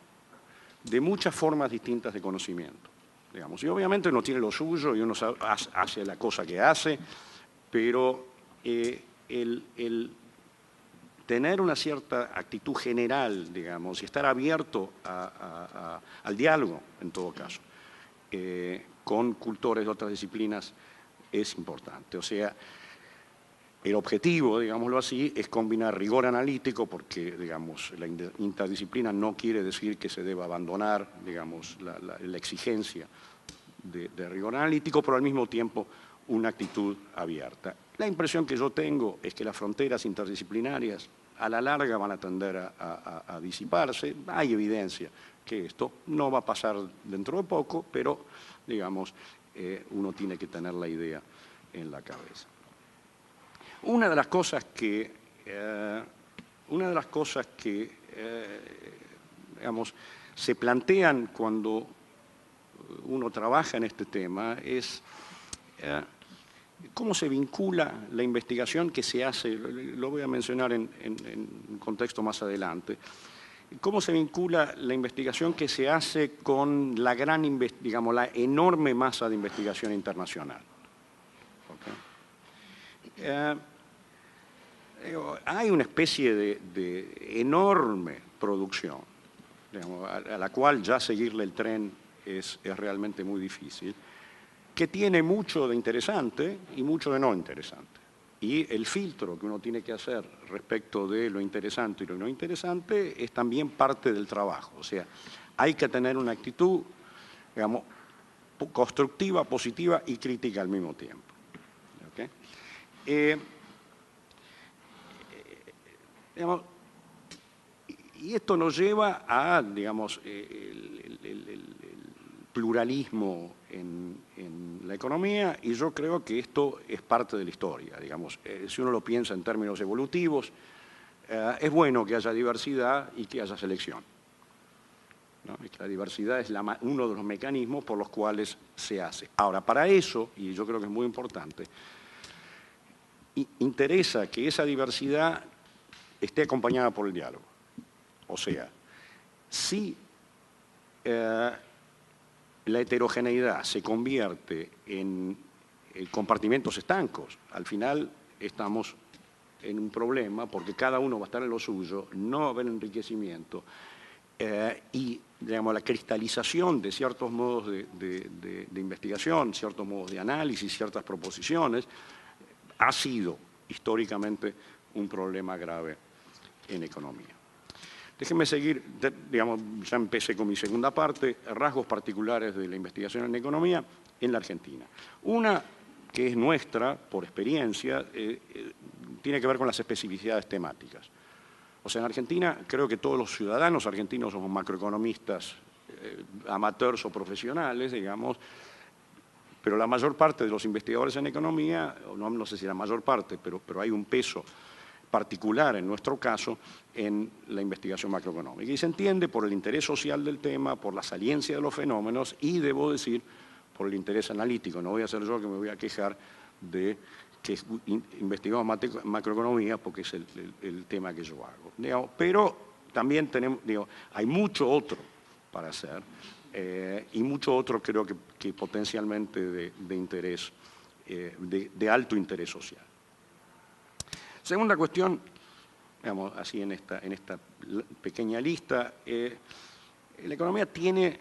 de muchas formas distintas de conocimiento. Digamos. Y obviamente uno tiene lo suyo y uno hace la cosa que hace, pero el tener una cierta actitud general, digamos, y estar abierto al diálogo, en todo caso, con cultores de otras disciplinas es importante. O sea, el objetivo, digámoslo así, es combinar rigor analítico, porque, digamos, la interdisciplina no quiere decir que se deba abandonar, digamos, la exigencia de rigor analítico, pero al mismo tiempo una actitud abierta. La impresión que yo tengo es que las fronteras interdisciplinarias a la larga van a tender a disiparse. Hay evidencia que esto no va a pasar dentro de poco, pero, digamos, uno tiene que tener la idea en la cabeza. Una de las cosas que digamos, se plantean cuando uno trabaja en este tema es cómo se vincula la investigación que se hace, lo voy a mencionar en un contexto más adelante, cómo se vincula la investigación que se hace con la digamos, la enorme masa de investigación internacional. ¿Okay? Hay una especie de enorme producción, digamos, a la cual ya seguirle el tren es realmente muy difícil, que tiene mucho de interesante y mucho de no interesante. Y el filtro que uno tiene que hacer respecto de lo interesante y lo no interesante es también parte del trabajo. O sea, hay que tener una actitud, digamos, constructiva, positiva y crítica al mismo tiempo. ¿Okay? Digamos, y esto nos lleva a, digamos, el pluralismo en la economía, y yo creo que esto es parte de la historia. Digamos, si uno lo piensa en términos evolutivos, es bueno que haya diversidad y que haya selección, ¿no? Y que la diversidad es uno de los mecanismos por los cuales se hace. Ahora, para eso, y yo creo que es muy importante, interesa que esa diversidad esté acompañada por el diálogo. O sea, si la heterogeneidad se convierte en compartimentos estancos, al final estamos en un problema porque cada uno va a estar en lo suyo, no va a haber enriquecimiento y, digamos, la cristalización de ciertos modos de investigación, ciertos modos de análisis, ciertas proposiciones, ha sido históricamente un problema grave en economía. Déjenme seguir, digamos, ya empecé con mi segunda parte, rasgos particulares de la investigación en economía en la Argentina. Una que es nuestra, por experiencia, tiene que ver con las especificidades temáticas. O sea, en Argentina creo que todos los ciudadanos argentinos somos macroeconomistas, amateurs o profesionales, digamos, pero la mayor parte de los investigadores en economía, no sé si la mayor parte, pero hay un peso particular en nuestro caso en la investigación macroeconómica. Y se entiende por el interés social del tema, por la saliencia de los fenómenos y, debo decir, por el interés analítico. No voy a ser yo que me voy a quejar de que investigamos macroeconomía porque es el tema que yo hago. Digamos, pero también tenemos, hay mucho otro para hacer y mucho otro creo que potencialmente de interés, de alto interés social. Segunda cuestión, digamos, así en esta pequeña lista, la economía tiene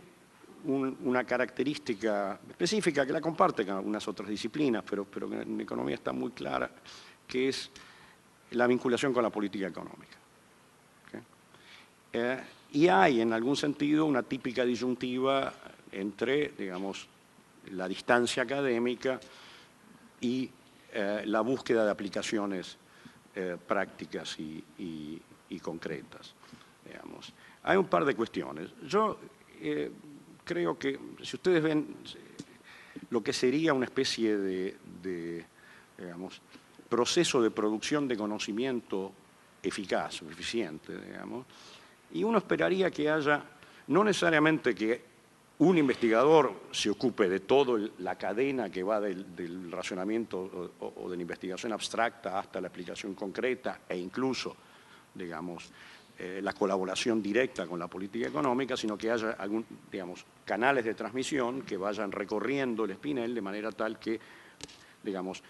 una característica específica que la comparte con algunas otras disciplinas, pero en economía está muy clara, que es la vinculación con la política económica. Y hay, en algún sentido, una típica disyuntiva entre, digamos, la distancia académica y la búsqueda de aplicaciones prácticas y concretas, digamos. Hay un par de cuestiones. Yo creo que, si ustedes ven lo que sería una especie de digamos, proceso de producción de conocimiento eficaz o eficiente, digamos, y uno esperaría que haya, no necesariamente que un investigador se ocupe de toda la cadena que va del razonamiento o de la investigación abstracta hasta la aplicación concreta e incluso, digamos, la colaboración directa con la política económica, sino que haya digamos, canales de transmisión que vayan recorriendo el espinel de manera tal que, digamos,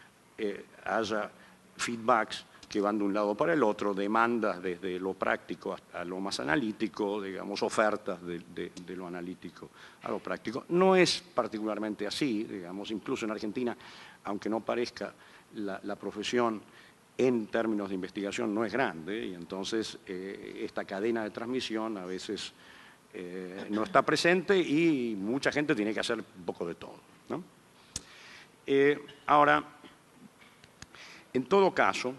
haya feedbacks que van de un lado para el otro, demandas desde lo práctico a lo más analítico, digamos, ofertas de lo analítico a lo práctico. No es particularmente así, digamos, incluso en Argentina, aunque no parezca, la profesión en términos de investigación no es grande, y entonces esta cadena de transmisión a veces no está presente y mucha gente tiene que hacer un poco de todo, ¿no? Ahora, en todo caso,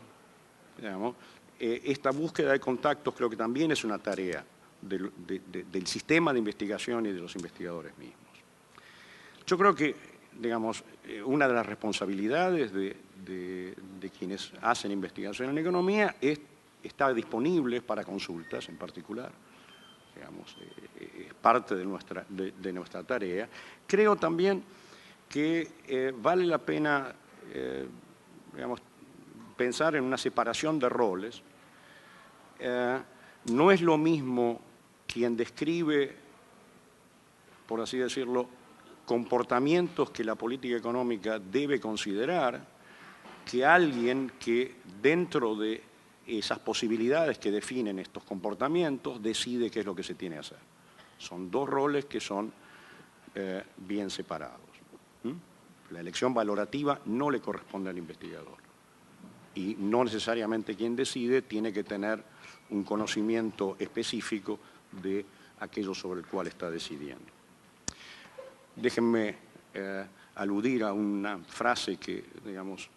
digamos, esta búsqueda de contactos creo que también es una tarea del sistema de investigación y de los investigadores mismos. Yo creo que, digamos, una de las responsabilidades de quienes hacen investigación en economía es estar disponibles para consultas en particular. Digamos, es parte de nuestra tarea. Creo también que vale la pena, digamos, pensar en una separación de roles. No es lo mismo quien describe, por así decirlo, comportamientos que la política económica debe considerar, que alguien que dentro de esas posibilidades que definen estos comportamientos decide qué es lo que se tiene que hacer. Son dos roles que son bien separados. La elección valorativa no le corresponde al investigador. Y no necesariamente quien decide tiene que tener un conocimiento específico de aquello sobre el cual está decidiendo. Déjenme aludir a una frase que, digamos,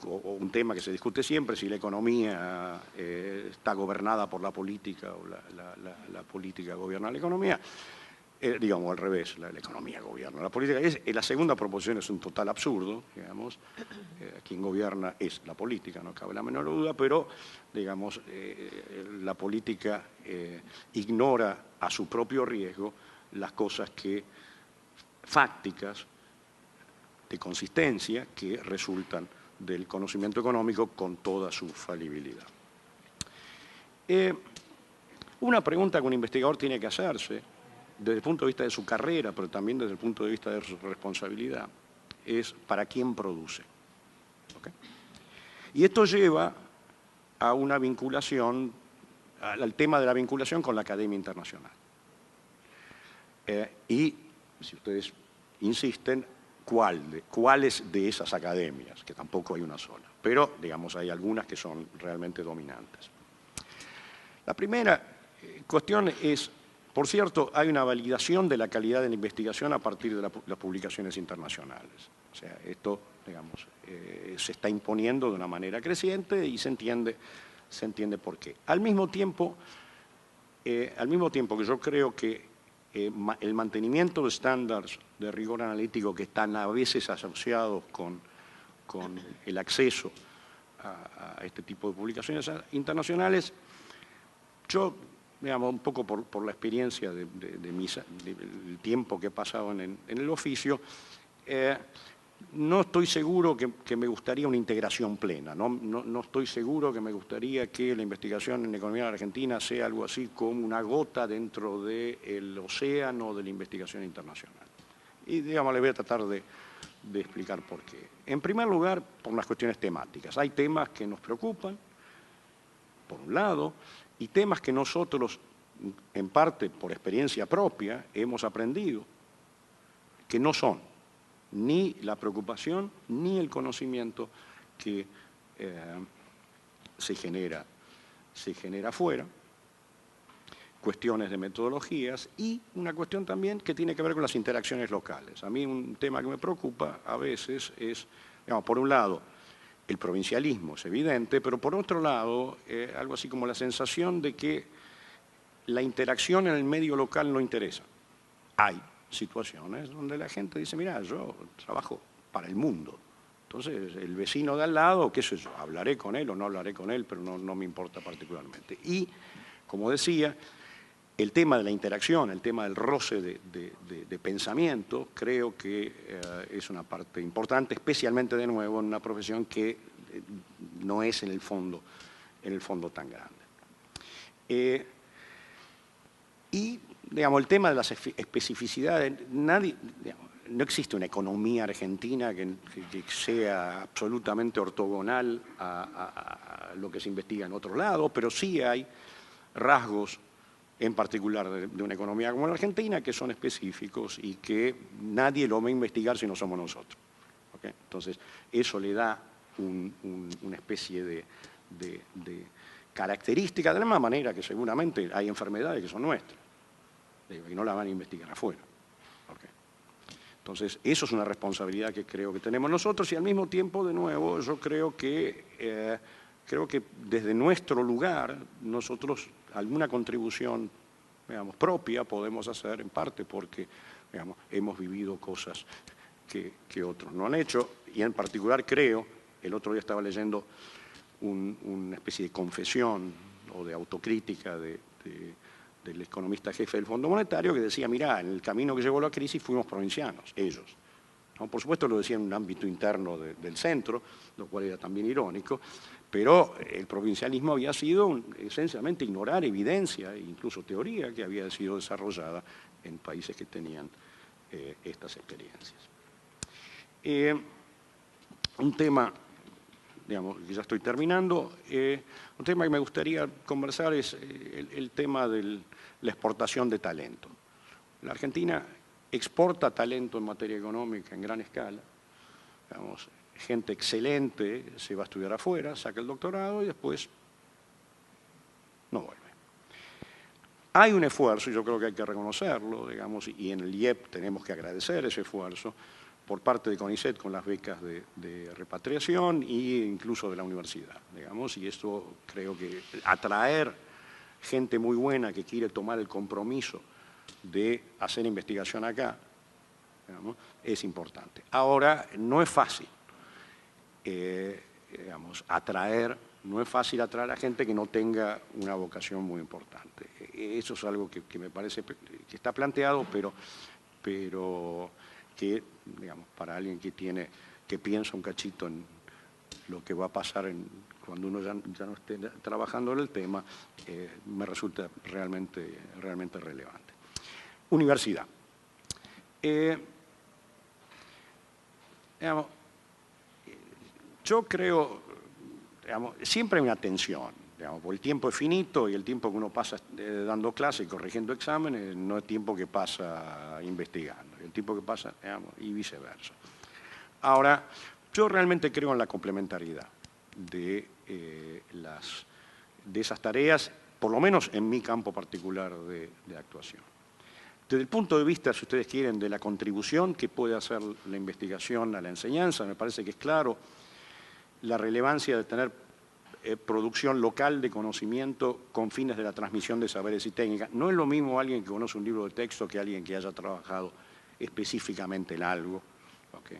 o un tema que se discute siempre, si la economía está gobernada por la política o la política gobierna la economía. Digamos, al revés, la economía gobierna la política. La segunda proposición es un total absurdo, digamos. Quien gobierna es la política, no cabe la menor duda, pero, digamos, la política ignora a su propio riesgo las cosas fácticas, de consistencia, que resultan del conocimiento económico con toda su falibilidad. Una pregunta que un investigador tiene que hacerse, desde el punto de vista de su carrera, pero también desde el punto de vista de su responsabilidad, es ¿para quién produce? ¿Okay? Y esto lleva a una vinculación, al tema de la vinculación con la academia internacional. Y, si ustedes insisten, ¿cuáles de esas academias? Que tampoco hay una sola, pero, digamos, hay algunas que son realmente dominantes. La primera cuestión es, por cierto, hay una validación de la calidad de la investigación a partir de las publicaciones internacionales. O sea, esto, digamos, se está imponiendo de una manera creciente y se entiende por qué. Al mismo tiempo que yo creo que el mantenimiento de estándares de rigor analítico que están a veces asociados con el acceso a este tipo de publicaciones internacionales, yo, digamos, un poco por la experiencia del tiempo que he pasado en el oficio, no estoy seguro que me gustaría una integración plena, no estoy seguro que me gustaría que la investigación en economía de la Argentina sea algo así como una gota dentro del océano de la investigación internacional. Y, digamos, les voy a tratar de explicar por qué. En primer lugar, por las cuestiones temáticas. Hay temas que nos preocupan, por un lado, y temas que nosotros, en parte por experiencia propia, hemos aprendido, que no son ni la preocupación ni el conocimiento que se genera afuera, cuestiones de metodologías y una cuestión también que tiene que ver con las interacciones locales. A mí un tema que me preocupa a veces es, digamos, por un lado, el provincialismo es evidente, pero por otro lado, algo así como la sensación de que la interacción en el medio local no interesa. Hay situaciones donde la gente dice, mira, yo trabajo para el mundo. Entonces, el vecino de al lado, qué sé yo, hablaré con él o no hablaré con él, pero no me importa particularmente. Y, como decía, el tema de la interacción, el tema del roce de pensamiento, creo que es una parte importante, especialmente de nuevo en una profesión que no es en el fondo tan grande. Y, digamos, el tema de las especificidades, no existe una economía argentina que sea absolutamente ortogonal a lo que se investiga en otro lado, pero sí hay rasgos en particular de una economía como la Argentina, que son específicos y que nadie lo va a investigar si no somos nosotros. ¿Okay? Entonces, eso le da una especie de característica, de la misma manera que seguramente hay enfermedades que son nuestras, y no las van a investigar afuera. ¿Okay? Entonces, eso es una responsabilidad que creo que tenemos nosotros y al mismo tiempo, de nuevo, yo creo que desde nuestro lugar nosotros alguna contribución, digamos, propia podemos hacer, en parte porque, digamos, hemos vivido cosas que otros no han hecho, y en particular creo, el otro día estaba leyendo una especie de confesión o de autocrítica del economista jefe del Fondo Monetario que decía, mirá, en el camino que llevó la crisis fuimos provincianos, ellos. ¿No? Por supuesto lo decía en un ámbito interno del centro, lo cual era también irónico, pero el provincialismo había sido esencialmente ignorar evidencia e incluso teoría que había sido desarrollada en países que tenían estas experiencias. Un tema, digamos, que ya estoy terminando, un tema que me gustaría conversar es el tema de la exportación de talento. La Argentina exporta talento en materia económica en gran escala, digamos, gente excelente se va a estudiar afuera, saca el doctorado y después no vuelve. Hay un esfuerzo, y yo creo que hay que reconocerlo, digamos, y en el IEP tenemos que agradecer ese esfuerzo por parte de CONICET con las becas de repatriación e incluso de la universidad, digamos, y esto creo que atraer gente muy buena que quiere tomar el compromiso de hacer investigación acá, digamos, es importante. Ahora, no es fácil. Digamos, no es fácil atraer a gente que no tenga una vocación muy importante. Eso es algo que me parece que está planteado, pero que, digamos, para alguien que piensa un cachito en lo que va a pasar cuando uno ya no esté trabajando en el tema, me resulta realmente relevante. Universidad. Digamos, yo creo, digamos, siempre hay una tensión, digamos, porque el tiempo es finito y el tiempo que uno pasa dando clases y corrigiendo exámenes no es tiempo que pasa investigando, el tiempo que pasa, digamos, y viceversa. Ahora, yo realmente creo en la complementariedad de esas tareas, por lo menos en mi campo particular de actuación. Desde el punto de vista, si ustedes quieren, de la contribución que puede hacer la investigación a la enseñanza, me parece que es claro la relevancia de tener producción local de conocimiento con fines de la transmisión de saberes y técnicas. No es lo mismo alguien que conoce un libro de texto que alguien que haya trabajado específicamente en algo. Okay.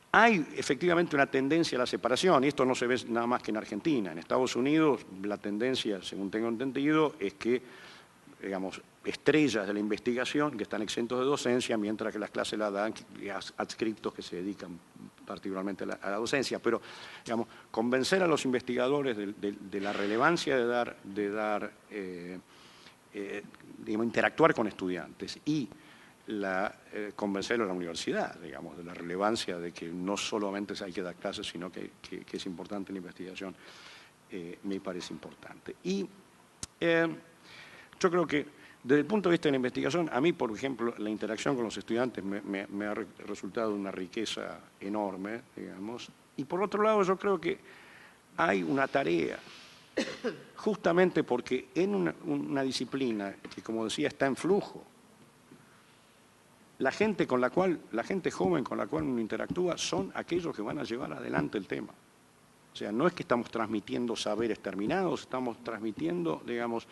Hay efectivamente una tendencia a la separación, y esto no se ve nada más que en Argentina. En Estados Unidos la tendencia, según tengo entendido, es que, digamos, estrellas de la investigación que están exentos de docencia, mientras que las clases las dan adscriptos que se dedican particularmente a la docencia. Pero, digamos, convencer a los investigadores de la relevancia de digamos, interactuar con estudiantes y convencer a la universidad, digamos, de la relevancia de que no solamente hay que dar clases, sino que es importante la investigación, me parece importante. Y yo creo que desde el punto de vista de la investigación, a mí, por ejemplo, la interacción con los estudiantes me ha resultado una riqueza enorme, digamos, Y por otro lado, yo creo que hay una tarea, justamente porque en una disciplina que, como decía, está en flujo, la gente joven con la cual uno interactúa son aquellos que van a llevar adelante el tema. O sea, no es que estamos transmitiendo saberes terminados, estamos transmitiendo, digamos,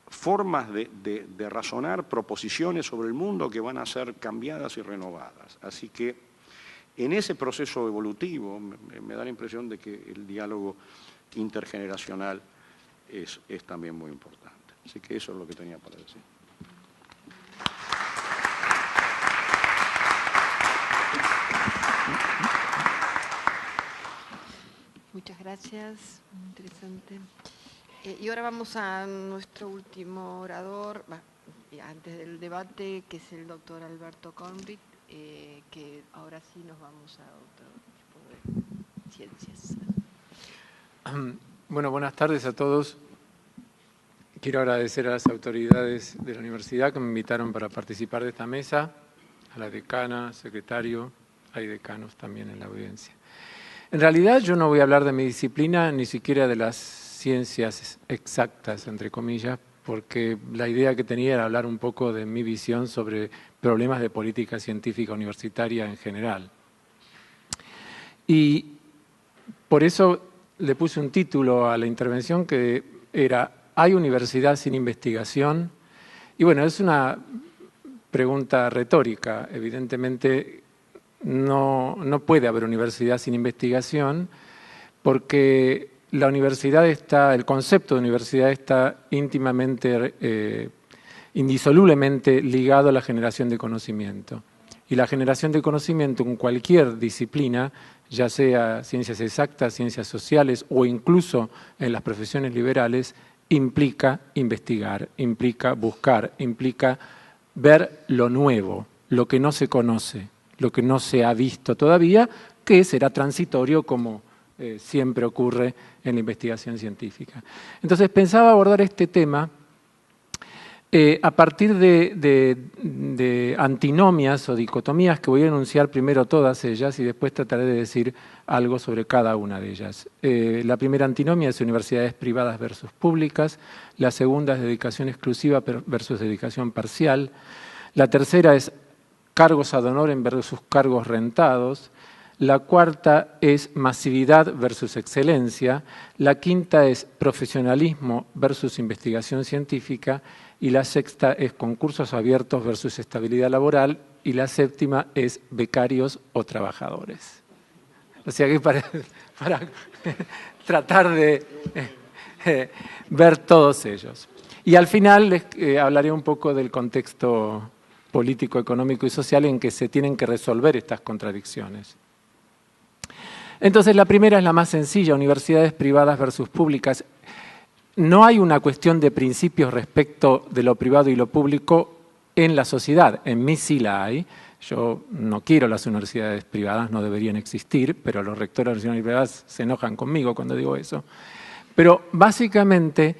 formas de razonar, proposiciones sobre el mundo que van a ser cambiadas y renovadas. Así que en ese proceso evolutivo me da la impresión de que el diálogo intergeneracional es también muy importante. Así que eso es lo que tenía para decir. Muchas gracias, muy interesante. Y ahora vamos a nuestro último orador, antes del debate, que es el doctor Alberto Conrit, que ahora sí nos vamos a otro tipo de ciencias. Bueno, buenas tardes a todos. Quiero agradecer a las autoridades de la universidad que me invitaron para participar de esta mesa, a la decana, secretario, hay decanos también en la audiencia. En realidad yo no voy a hablar de mi disciplina, ni siquiera de las ciencias exactas, entre comillas, porque la idea que tenía era hablar un poco de mi visión sobre problemas de política científica universitaria en general. Y por eso le puse un título a la intervención que era ¿hay universidad sin investigación? Y bueno, es una pregunta retórica, evidentemente. No puede haber universidad sin investigación porque la universidad el concepto de universidad está íntimamente, indisolublemente ligado a la generación de conocimiento. Y la generación de conocimiento en cualquier disciplina, ya sea ciencias exactas, ciencias sociales o incluso en las profesiones liberales, implica investigar, implica buscar, implica ver lo nuevo, lo que no se conoce, lo que no se ha visto todavía, que será transitorio como siempre ocurre en la investigación científica. Entonces pensaba abordar este tema a partir de antinomias o dicotomías que voy a enunciar primero todas ellas y después trataré de decir algo sobre cada una de ellas. La primera antinomia es universidades privadas versus públicas, la segunda es dedicación exclusiva versus dedicación parcial, la tercera es cargos ad honorem versus cargos rentados, la cuarta es masividad versus excelencia, la quinta es profesionalismo versus investigación científica y la sexta es concursos abiertos versus estabilidad laboral y la séptima es becarios o trabajadores. O sea que para tratar de ver todos ellos. Y al final les hablaré un poco del contexto político, económico y social en que se tienen que resolver estas contradicciones. Entonces, la primera es la más sencilla, universidades privadas versus públicas. No hay una cuestión de principios respecto de lo privado y lo público en la sociedad. En mí sí la hay. Yo no quiero las universidades privadas, no deberían existir, pero los rectores de las universidades privadas se enojan conmigo cuando digo eso. Pero básicamente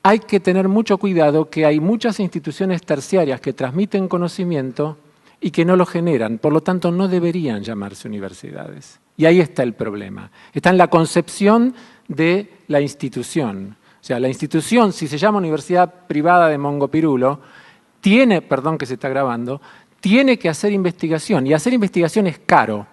hay que tener mucho cuidado que hay muchas instituciones terciarias que transmiten conocimiento y que no lo generan, por lo tanto no deberían llamarse universidades. Y ahí está el problema. Está en la concepción de la institución. O sea, la institución, si se llama Universidad Privada de Mongopirulo, tiene, perdón que se está grabando, tiene que hacer investigación. Y hacer investigación es caro.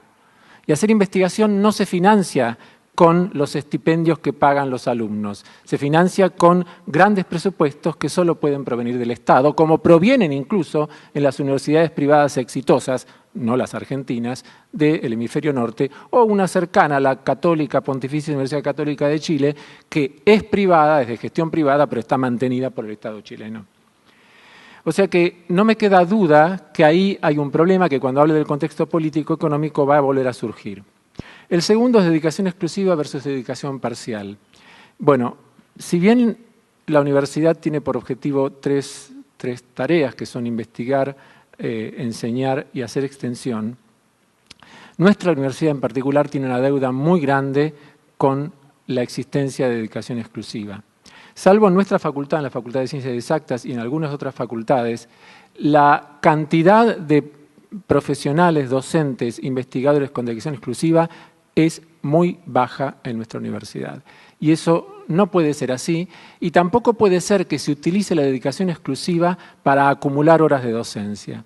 Y hacer investigación no se financia con los estipendios que pagan los alumnos. Se financia con grandes presupuestos que solo pueden provenir del Estado, como provienen incluso en las universidades privadas exitosas, no las argentinas, del hemisferio norte, o una cercana, la Católica, Pontificia Universidad Católica de Chile, que es privada, es de gestión privada, pero está mantenida por el Estado chileno. O sea que no me queda duda que ahí hay un problema que cuando hable del contexto político-económico va a volver a surgir. El segundo es dedicación exclusiva versus dedicación parcial. Bueno, si bien la universidad tiene por objetivo tres tareas, que son investigar, enseñar y hacer extensión, nuestra universidad en particular tiene una deuda muy grande con la existencia de dedicación exclusiva. Salvo en nuestra facultad, en la Facultad de Ciencias Exactas y en algunas otras facultades, la cantidad de profesionales, docentes, investigadores con dedicación exclusiva es muy baja en nuestra universidad. Y eso no puede ser así, y tampoco puede ser que se utilice la dedicación exclusiva para acumular horas de docencia.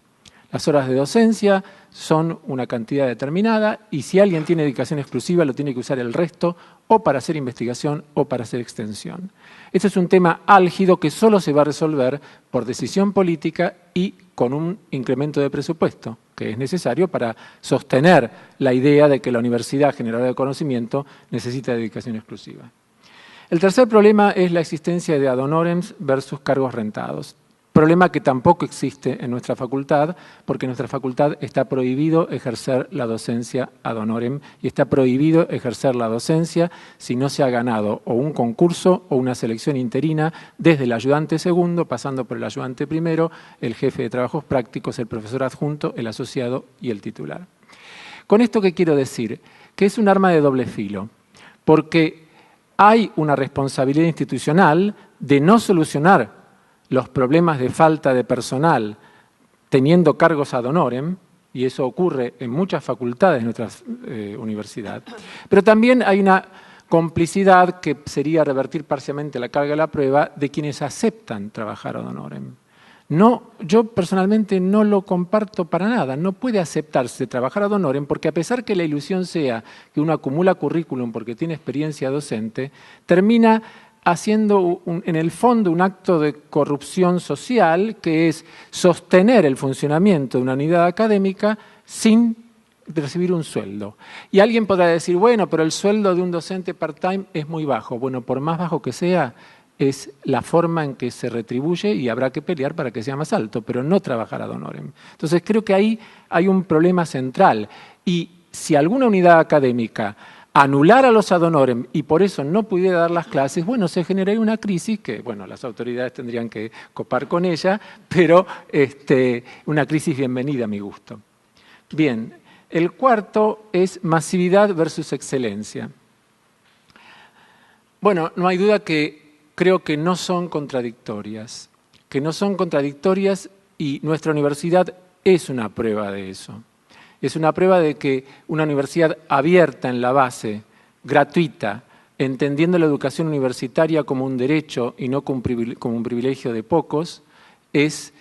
Las horas de docencia son una cantidad determinada y si alguien tiene dedicación exclusiva lo tiene que usar el resto o para hacer investigación o para hacer extensión. Este es un tema álgido que solo se va a resolver por decisión política y con un incremento de presupuesto que es necesario para sostener la idea de que la universidad generadora de conocimiento necesita dedicación exclusiva. El tercer problema es la existencia de ad honorems versus cargos rentados. Problema que tampoco existe en nuestra facultad, porque en nuestra facultad está prohibido ejercer la docencia ad honorem y está prohibido ejercer la docencia si no se ha ganado o un concurso o una selección interina desde el ayudante segundo, pasando por el ayudante primero, el jefe de trabajos prácticos, el profesor adjunto, el asociado y el titular. Con esto, ¿qué quiero decir? Que es un arma de doble filo, porque hay una responsabilidad institucional de no solucionar los problemas de falta de personal teniendo cargos ad honorem, y eso ocurre en muchas facultades de nuestra universidad, pero también hay una complicidad que sería revertir parcialmente la carga de la prueba de quienes aceptan trabajar ad honorem. No, yo personalmente no lo comparto para nada, no puede aceptarse trabajar ad honorem porque a pesar que la ilusión sea que uno acumula currículum porque tiene experiencia docente, termina haciendo en el fondo un acto de corrupción social que es sostener el funcionamiento de una unidad académica sin recibir un sueldo. Y alguien podrá decir, bueno, pero el sueldo de un docente part-time es muy bajo. Bueno, por más bajo que sea, es la forma en que se retribuye y habrá que pelear para que sea más alto, pero no trabajar ad honorem. Entonces creo que ahí hay un problema central. Y si alguna unidad académica anular a los ad honorem y por eso no pudiera dar las clases, bueno, se generaría una crisis que, bueno, las autoridades tendrían que copar con ella, pero una crisis bienvenida a mi gusto. Bien, el cuarto es masividad versus excelencia. Bueno, no hay duda que creo que no son contradictorias, y nuestra universidad es una prueba de eso. Es una prueba de que una universidad abierta en la base, gratuita, entendiendo la educación universitaria como un derecho y no como un privilegio de pocos, es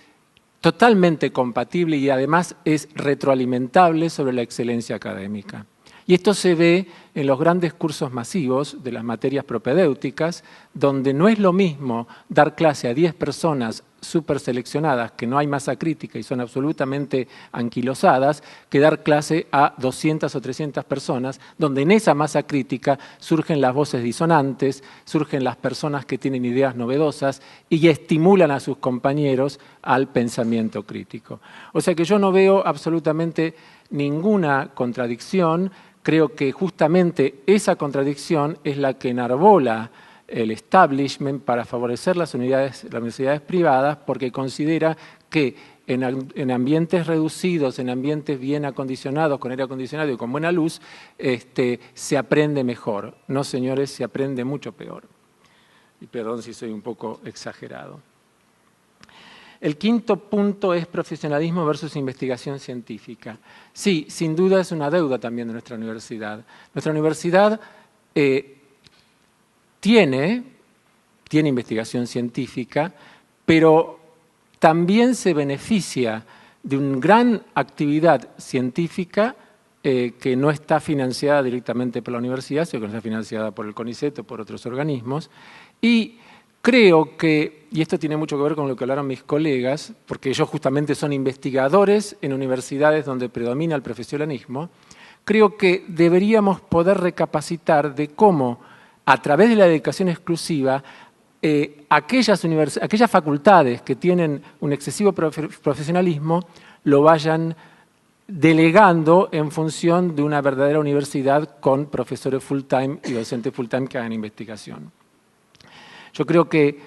totalmente compatible y además es retroalimentable sobre la excelencia académica. Y esto se ve en los grandes cursos masivos de las materias propedéuticas, donde no es lo mismo dar clase a 10 personas súper seleccionadas, que no hay masa crítica y son absolutamente anquilosadas, que dar clase a 200 o 300 personas, donde en esa masa crítica surgen las voces disonantes, surgen las personas que tienen ideas novedosas y estimulan a sus compañeros al pensamiento crítico. O sea que yo no veo absolutamente ninguna contradicción. Creo que justamente esa contradicción es la que enarbola el establishment para favorecer las universidades privadas, porque considera que en ambientes reducidos, en ambientes bien acondicionados, con aire acondicionado y con buena luz, se aprende mejor. No, señores, se aprende mucho peor. Y perdón si soy un poco exagerado. El quinto punto es profesionalismo versus investigación científica. Sí, sin duda es una deuda también de nuestra universidad. Nuestra universidad tiene investigación científica, pero también se beneficia de una gran actividad científica que no está financiada directamente por la universidad, sino que está financiada por el CONICET o por otros organismos. Y creo que, y esto tiene mucho que ver con lo que hablaron mis colegas, porque ellos justamente son investigadores en universidades donde predomina el profesionalismo, creo que deberíamos poder recapacitar de cómo, a través de la dedicación exclusiva, aquellas facultades que tienen un excesivo profesionalismo lo vayan delegando en función de una verdadera universidad con profesores full-time y docentes full-time que hagan investigación. Yo creo que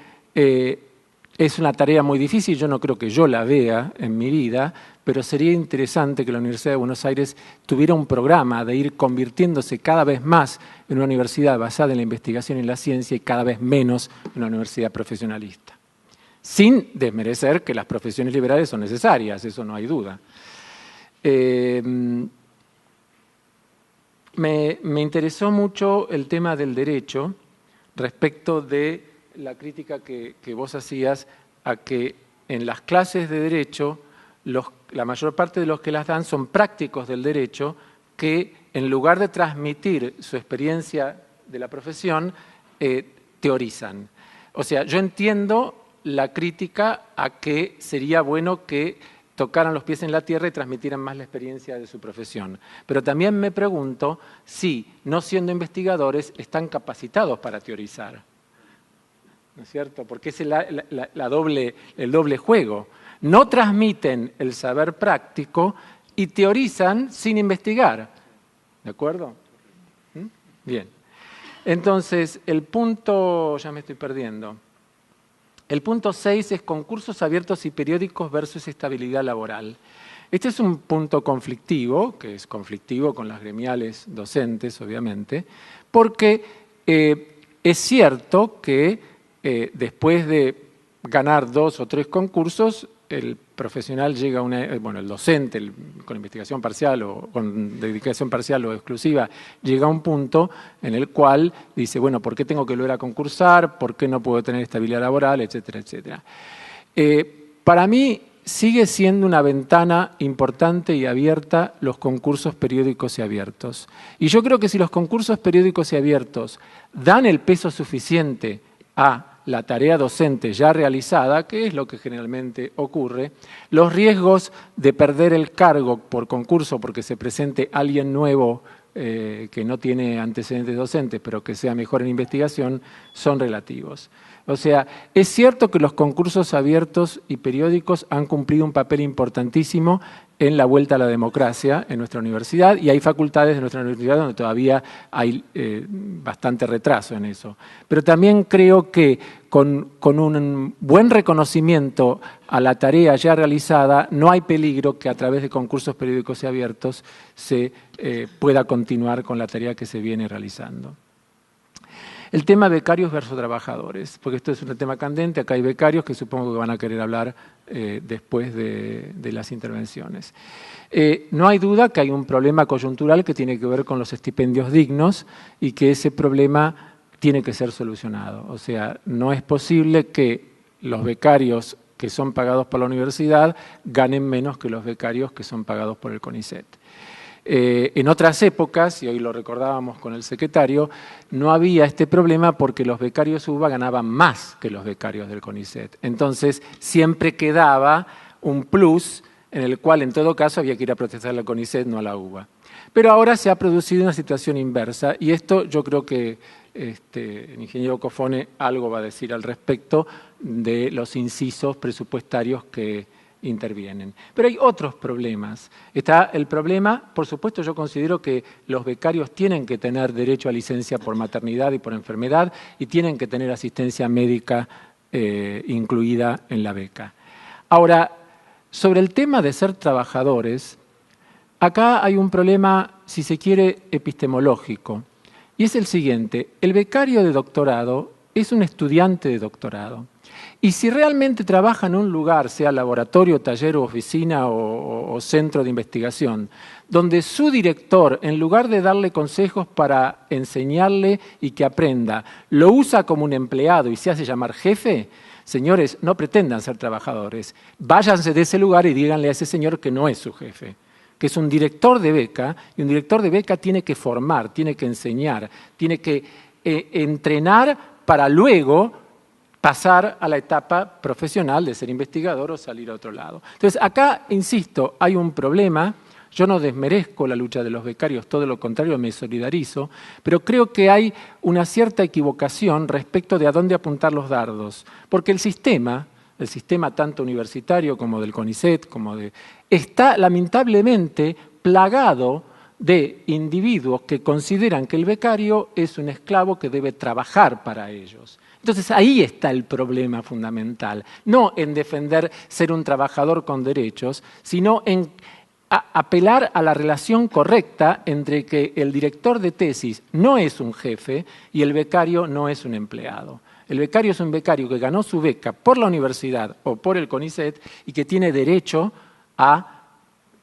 es una tarea muy difícil, yo no creo que yo la vea en mi vida, pero sería interesante que la Universidad de Buenos Aires tuviera un programa de ir convirtiéndose cada vez más en una universidad basada en la investigación y en la ciencia y cada vez menos en una universidad profesionalista. Sin desmerecer que las profesiones liberales son necesarias, eso no hay duda. me interesó mucho el tema del derecho respecto de la crítica que vos hacías a que en las clases de derecho la mayor parte de los que las dan son prácticos del derecho que en lugar de transmitir su experiencia de la profesión, teorizan. O sea, yo entiendo la crítica a que sería bueno que tocaran los pies en la tierra y transmitieran más la experiencia de su profesión. Pero también me pregunto si, no siendo investigadores, están capacitados para teorizar. ¿No es cierto? Porque es el doble juego. No transmiten el saber práctico y teorizan sin investigar. ¿De acuerdo? Bien. Entonces, el punto, ya me estoy perdiendo. El punto 6 es concursos abiertos y periódicos versus estabilidad laboral. Este es un punto conflictivo, que es conflictivo con las gremiales docentes, obviamente, porque es cierto que después de ganar 2 o 3 concursos, el profesional llega a el docente con investigación parcial o con dedicación parcial o exclusiva, llega a un punto en el cual dice, bueno, ¿por qué tengo que volver a concursar? ¿Por qué no puedo tener estabilidad laboral? Etcétera, etcétera. Para mí sigue siendo una ventana importante y abierta los concursos periódicos y abiertos. Y yo creo que si los concursos periódicos y abiertos dan el peso suficiente a la tarea docente ya realizada, que es lo que generalmente ocurre, los riesgos de perder el cargo por concurso porque se presente alguien nuevo que no tiene antecedentes docentes, pero que sea mejor en investigación, son relativos. O sea, es cierto que los concursos abiertos y periódicos han cumplido un papel importantísimo en la vuelta a la democracia en nuestra universidad, y hay facultades de nuestra universidad donde todavía hay bastante retraso en eso. Pero también creo que con un buen reconocimiento a la tarea ya realizada, no hay peligro que a través de concursos periódicos y abiertos se pueda continuar con la tarea que se viene realizando. El tema becarios versus trabajadores, porque esto es un tema candente, acá hay becarios que supongo que van a querer hablar después de las intervenciones. No hay duda que hay un problema coyuntural que tiene que ver con los estipendios dignos y que ese problema tiene que ser solucionado. O sea, no es posible que los becarios que son pagados por la universidad ganen menos que los becarios que son pagados por el CONICET. En otras épocas, y hoy lo recordábamos con el secretario, no había este problema porque los becarios UBA ganaban más que los becarios del CONICET. Entonces, siempre quedaba un plus en el cual, en todo caso, había que ir a protestar al CONICET, no a la UBA. Pero ahora se ha producido una situación inversa, y esto yo creo que el ingeniero Cofone algo va a decir al respecto de los incisos presupuestarios que intervienen. Pero hay otros problemas. Está el problema, por supuesto, yo considero que los becarios tienen que tener derecho a licencia por maternidad y por enfermedad y tienen que tener asistencia médica incluida en la beca. Ahora, sobre el tema de ser trabajadores, acá hay un problema, si se quiere, epistemológico, y es el siguiente: el becario de doctorado es un estudiante de doctorado. Y si realmente trabaja en un lugar, sea laboratorio, taller, oficina o centro de investigación, donde su director, en lugar de darle consejos para enseñarle y que aprenda, lo usa como un empleado y se hace llamar jefe, señores, no pretendan ser trabajadores. Váyanse de ese lugar y díganle a ese señor que no es su jefe, que es un director de beca, y un director de beca tiene que formar, tiene que enseñar, tiene que entrenar para luego pasar a la etapa profesional de ser investigador o salir a otro lado. Entonces, acá, insisto, hay un problema. Yo no desmerezco la lucha de los becarios, todo lo contrario, me solidarizo, pero creo que hay una cierta equivocación respecto de a dónde apuntar los dardos, porque el sistema tanto universitario como del CONICET, está lamentablemente plagado de individuos que consideran que el becario es un esclavo que debe trabajar para ellos. Entonces ahí está el problema fundamental, no en defender ser un trabajador con derechos, sino en apelar a la relación correcta entre que el director de tesis no es un jefe y el becario no es un empleado. El becario es un becario que ganó su beca por la universidad o por el CONICET y que tiene derecho a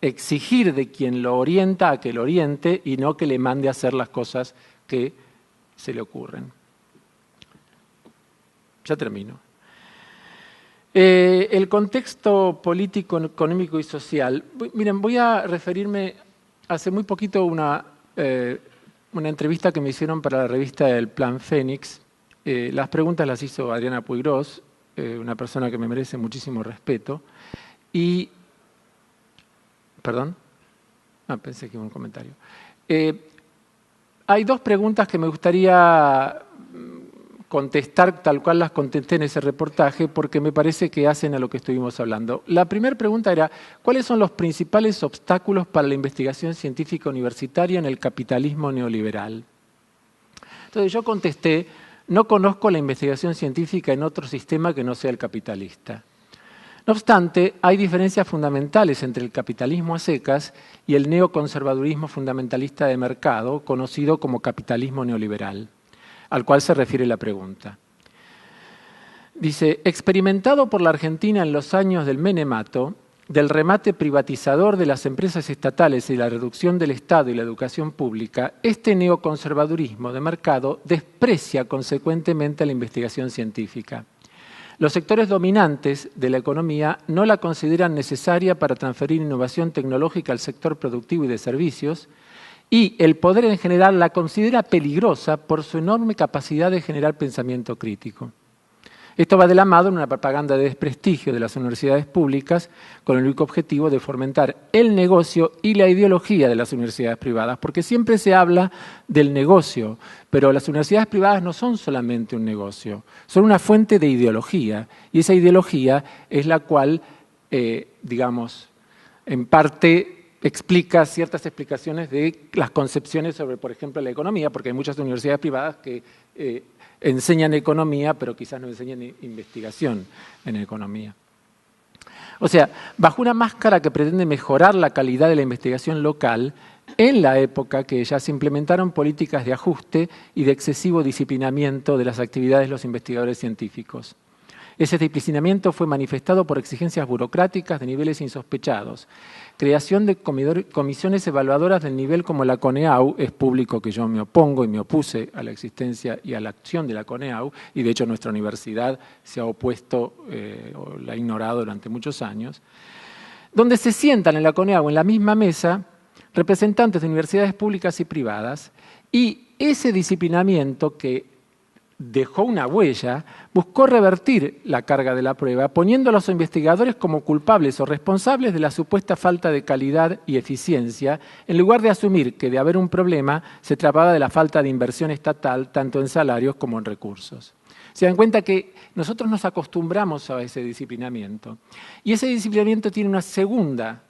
exigir de quien lo orienta a que lo oriente y no que le mande a hacer las cosas que se le ocurren. Ya termino. El contexto político, económico y social. Miren, voy a referirme hace muy poquito una entrevista que me hicieron para la revista El Plan Fénix. Las preguntas las hizo Adriana Puigros, una persona que me merece muchísimo respeto. Y, perdón, pensé que iba un comentario. Hay dos preguntas que me gustaría contestar tal cual las contesté en ese reportaje porque me parece que hacen a lo que estuvimos hablando. La primera pregunta era, ¿cuáles son los principales obstáculos para la investigación científica universitaria en el capitalismo neoliberal? Entonces yo contesté, no conozco la investigación científica en otro sistema que no sea el capitalista. No obstante, hay diferencias fundamentales entre el capitalismo a secas y el neoconservadurismo fundamentalista de mercado, conocido como capitalismo neoliberal, al cual se refiere la pregunta. Dice, experimentado por la Argentina en los años del menemato, del remate privatizador de las empresas estatales y la reducción del Estado y la educación pública, este neoconservadurismo de mercado desprecia consecuentemente la investigación científica. Los sectores dominantes de la economía no la consideran necesaria para transferir innovación tecnológica al sector productivo y de servicios, y el poder en general la considera peligrosa por su enorme capacidad de generar pensamiento crítico. Esto va de la mano en una propaganda de desprestigio de las universidades públicas con el único objetivo de fomentar el negocio y la ideología de las universidades privadas, porque siempre se habla del negocio, pero las universidades privadas no son solamente un negocio, son una fuente de ideología, y esa ideología es la cual, digamos, en parte explica ciertas explicaciones de las concepciones sobre, por ejemplo, la economía, porque hay muchas universidades privadas que enseñan economía, pero quizás no enseñan investigación en economía. O sea, bajo una máscara que pretende mejorar la calidad de la investigación local, en la época que ya se implementaron políticas de ajuste y de excesivo disciplinamiento de las actividades de los investigadores científicos. Ese disciplinamiento fue manifestado por exigencias burocráticas de niveles insospechados, creación de comisiones evaluadoras del nivel como la CONEAU, es público que yo me opongo y me opuse a la existencia y a la acción de la CONEAU, y de hecho nuestra universidad se ha opuesto o la ha ignorado durante muchos años, donde se sientan en la CONEAU, en la misma mesa, representantes de universidades públicas y privadas, y ese disciplinamiento que dejó una huella, buscó revertir la carga de la prueba, poniendo a los investigadores como culpables o responsables de la supuesta falta de calidad y eficiencia, en lugar de asumir que de haber un problema se trataba de la falta de inversión estatal, tanto en salarios como en recursos. Se dan cuenta que nosotros nos acostumbramos a ese disciplinamiento. Y ese disciplinamiento tiene una segunda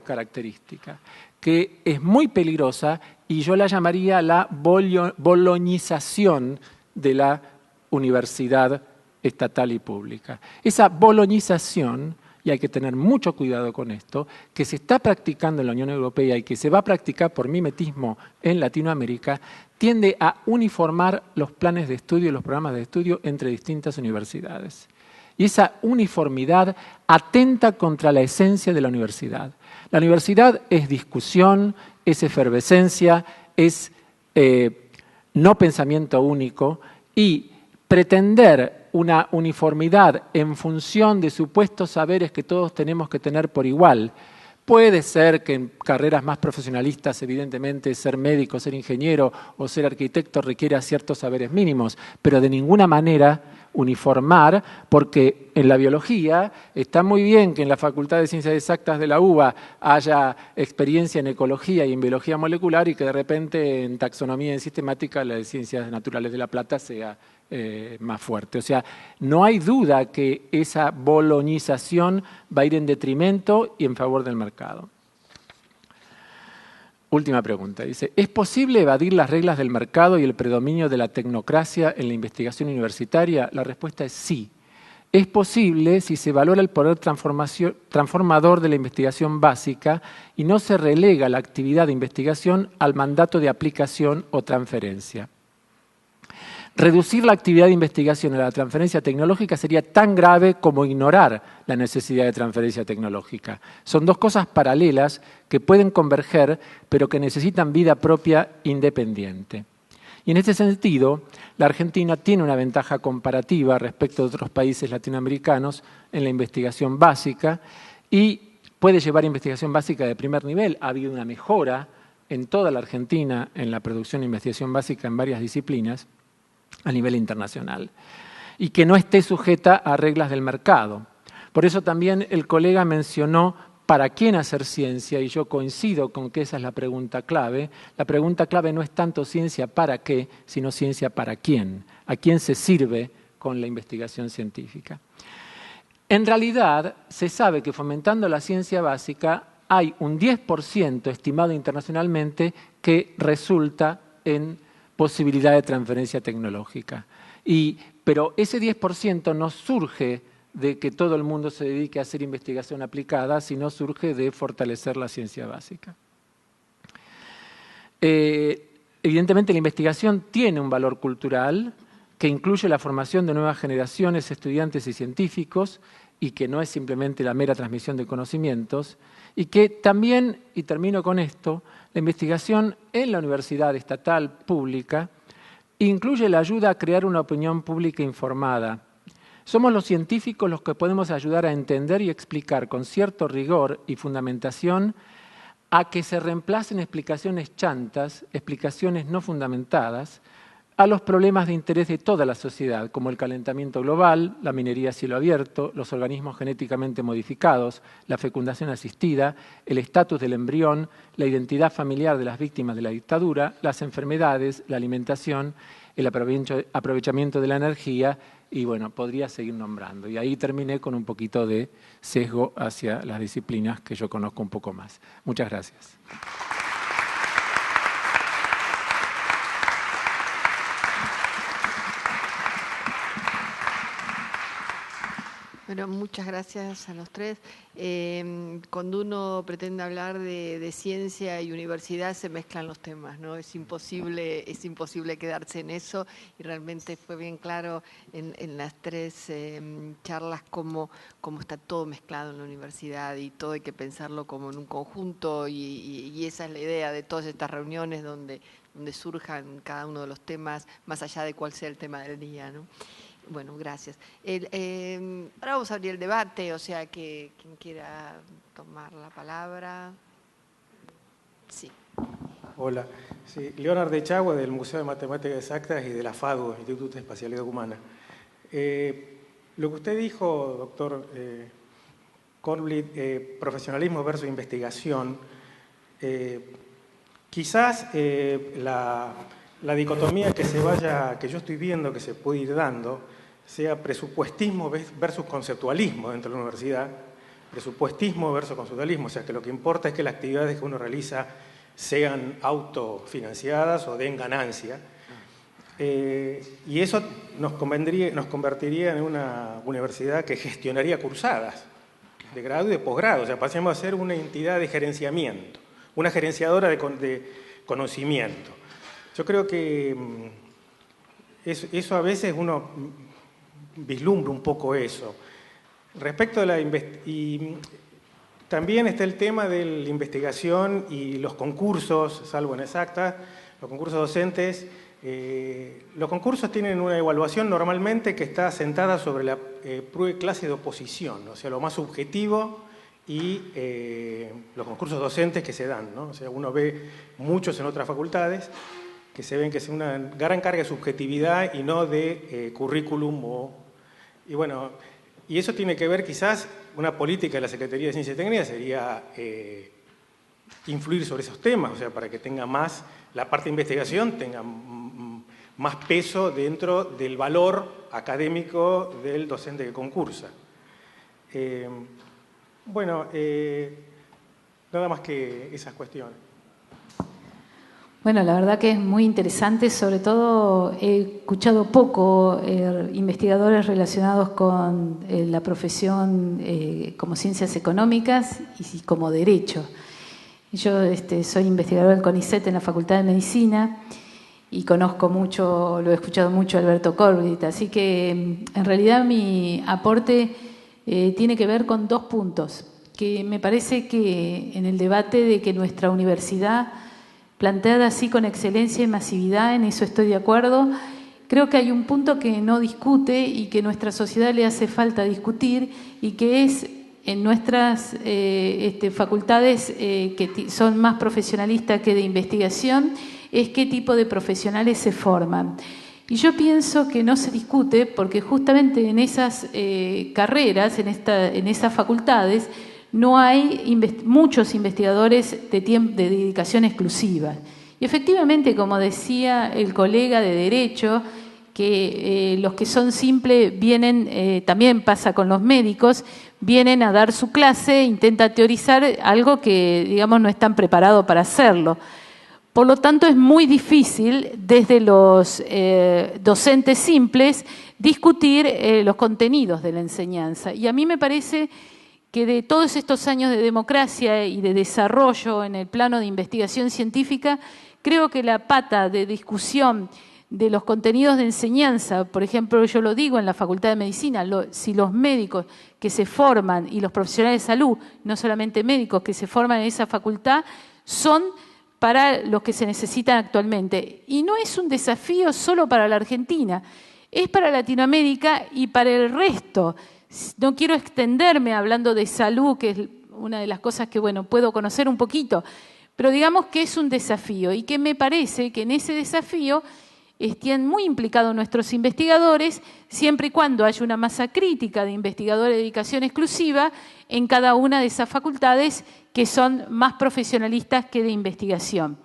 característica, que es muy peligrosa y yo la llamaría la boloñización de la universidad estatal y pública. Esa boloñización, y hay que tener mucho cuidado con esto, que se está practicando en la Unión Europea y que se va a practicar por mimetismo en Latinoamérica, tiende a uniformar los planes de estudio y los programas de estudio entre distintas universidades. Y esa uniformidad atenta contra la esencia de la universidad. La universidad es discusión, es efervescencia, es no pensamiento único, y pretender una uniformidad en función de supuestos saberes que todos tenemos que tener por igual. Puede ser que en carreras más profesionalistas, evidentemente, ser médico, ser ingeniero o ser arquitecto requiera ciertos saberes mínimos, pero de ninguna manera uniformar, porque en la biología está muy bien que en la Facultad de Ciencias Exactas de la UBA haya experiencia en ecología y en biología molecular y que de repente en taxonomía y en sistemática la de Ciencias Naturales de La Plata sea más fuerte. O sea, no hay duda que esa boloñización va a ir en detrimento y en favor del mercado. Última pregunta. Dice, ¿es posible evadir las reglas del mercado y el predominio de la tecnocracia en la investigación universitaria? La respuesta es sí. Es posible si se valora el poder transformador de la investigación básica y no se relega la actividad de investigación al mandato de aplicación o transferencia. Reducir la actividad de investigación a la transferencia tecnológica sería tan grave como ignorar la necesidad de transferencia tecnológica. Son dos cosas paralelas que pueden converger, pero que necesitan vida propia independiente. Y en este sentido, la Argentina tiene una ventaja comparativa respecto de otros países latinoamericanos en la investigación básica y puede llevar investigación básica de primer nivel. Ha habido una mejora en toda la Argentina en la producción de investigación básica en varias disciplinas a nivel internacional y que no esté sujeta a reglas del mercado. Por eso también el colega mencionó para quién hacer ciencia, y yo coincido con que esa es la pregunta clave. La pregunta clave no es tanto ciencia para qué, sino ciencia para quién. ¿A quién se sirve con la investigación científica? En realidad, se sabe que fomentando la ciencia básica hay un 10% estimado internacionalmente que resulta en posibilidad de transferencia tecnológica. Pero ese 10% no surge de que todo el mundo se dedique a hacer investigación aplicada, sino surge de fortalecer la ciencia básica. Evidentemente la investigación tiene un valor cultural que incluye la formación de nuevas generaciones, estudiantes y científicos, y que no es simplemente la mera transmisión de conocimientos, y que también, y termino con esto, la investigación en la universidad estatal pública incluye la ayuda a crear una opinión pública informada. Somos los científicos los que podemos ayudar a entender y explicar con cierto rigor y fundamentación a que se reemplacen explicaciones chantas, explicaciones no fundamentadas, a los problemas de interés de toda la sociedad, como el calentamiento global, la minería a cielo abierto, los organismos genéticamente modificados, la fecundación asistida, el estatus del embrión, la identidad familiar de las víctimas de la dictadura, las enfermedades, la alimentación, el aprovechamiento de la energía, y bueno, podría seguir nombrando. Y ahí terminé con un poquito de sesgo hacia las disciplinas que yo conozco un poco más. Muchas gracias. Bueno, muchas gracias a los tres. Cuando uno pretende hablar de ciencia y universidad se mezclan los temas, ¿no? Es imposible quedarse en eso, y realmente fue bien claro en las tres charlas cómo está todo mezclado en la universidad, y todo hay que pensarlo como en un conjunto, y esa es la idea de todas estas reuniones donde surjan cada uno de los temas, más allá de cuál sea el tema del día, ¿no? Bueno, gracias. Ahora vamos a abrir el debate, o sea que quien quiera tomar la palabra. Sí. Hola, sí, Leonardo de Chagua, del Museo de Matemáticas Exactas y de la FADU, Instituto de Espacialidad Humana. Lo que usted dijo, doctor Kornblit, profesionalismo versus investigación, quizás la dicotomía que yo estoy viendo que se puede ir dando sea presupuestismo versus conceptualismo dentro de la universidad, presupuestismo versus conceptualismo, o sea que lo que importa es que las actividades que uno realiza sean autofinanciadas o den ganancia, y eso nos convertiría en una universidad que gestionaría cursadas de grado y de posgrado, o sea, pasemos a ser una entidad de gerenciamiento, una gerenciadora de conocimiento. Yo creo que eso a veces uno vislumbra un poco eso. Respecto a y también está el tema de la investigación y los concursos, salvo en exactas, los concursos docentes. Los concursos tienen una evaluación normalmente que está sentada sobre la prueba de clase de oposición, o sea, lo más subjetivo, y los concursos docentes que se dan, ¿no? O sea, uno ve muchos en otras facultades que se ven que es una gran carga de subjetividad y no de currículum. Y bueno, y eso tiene que ver quizás, una política de la Secretaría de Ciencia y Técnica sería influir sobre esos temas, o sea, para que tenga más, la parte de investigación tenga más peso dentro del valor académico del docente que concursa. Bueno, nada más que esas cuestiones. Bueno, la verdad que es muy interesante, sobre todo he escuchado poco investigadores relacionados con la profesión como ciencias económicas y como derecho. Yo soy investigadora del CONICET en la Facultad de Medicina y conozco mucho, lo he escuchado mucho a Alberto Corbett, así que en realidad mi aporte tiene que ver con 2 puntos, que me parece que en el debate de que nuestra universidad, planteada así con excelencia y masividad, en eso estoy de acuerdo. Creo que hay un punto que no discute y que a nuestra sociedad le hace falta discutir, y que es en nuestras facultades que son más profesionalistas que de investigación, es qué tipo de profesionales se forman. Y yo pienso que no se discute porque justamente en esas carreras, en esas facultades, no hay muchos investigadores de dedicación exclusiva. Y efectivamente, como decía el colega de Derecho, que los que son simples vienen, también pasa con los médicos, vienen a dar su clase, intentan teorizar algo que, digamos, no están preparados para hacerlo. Por lo tanto, es muy difícil desde los docentes simples discutir los contenidos de la enseñanza. Y a mí me parece que de todos estos años de democracia y de desarrollo en el plano de investigación científica, creo que la pata de discusión de los contenidos de enseñanza, por ejemplo, yo lo digo en la Facultad de Medicina, si los médicos que se forman y los profesionales de salud, no solamente médicos que se forman en esa facultad, son para los que se necesitan actualmente. Y no es un desafío solo para la Argentina, es para Latinoamérica y para el resto. No quiero extenderme hablando de salud, que es una de las cosas que, bueno, puedo conocer un poquito, pero digamos que es un desafío y que me parece que en ese desafío están muy implicados nuestros investigadores, siempre y cuando haya una masa crítica de investigadores de dedicación exclusiva en cada una de esas facultades que son más profesionalistas que de investigación.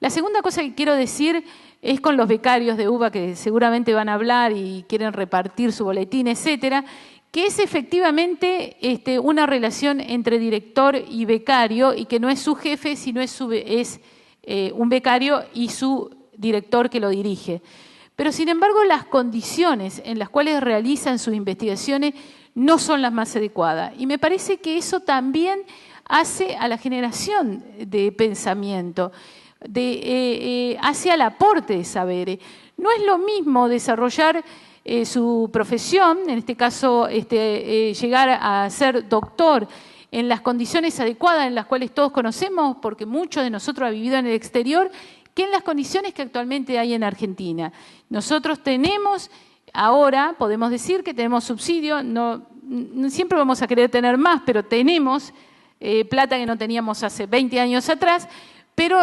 La segunda cosa que quiero decir es con los becarios de UBA, que seguramente van a hablar y quieren repartir su boletín, etcétera, que es efectivamente una relación entre director y becario, y que no es su jefe, sino es un becario y su director que lo dirige. Pero, sin embargo, las condiciones en las cuales realizan sus investigaciones no son las más adecuadas. Y me parece que eso también hace a la generación de pensamiento, hace al aporte de saberes. No es lo mismo desarrollar su profesión, en este caso llegar a ser doctor en las condiciones adecuadas en las cuales todos conocemos, porque muchos de nosotros han vivido en el exterior, que en las condiciones que actualmente hay en Argentina. Nosotros tenemos, ahora podemos decir que tenemos subsidio, no siempre vamos a querer tener más, pero tenemos plata que no teníamos hace 20 años atrás, pero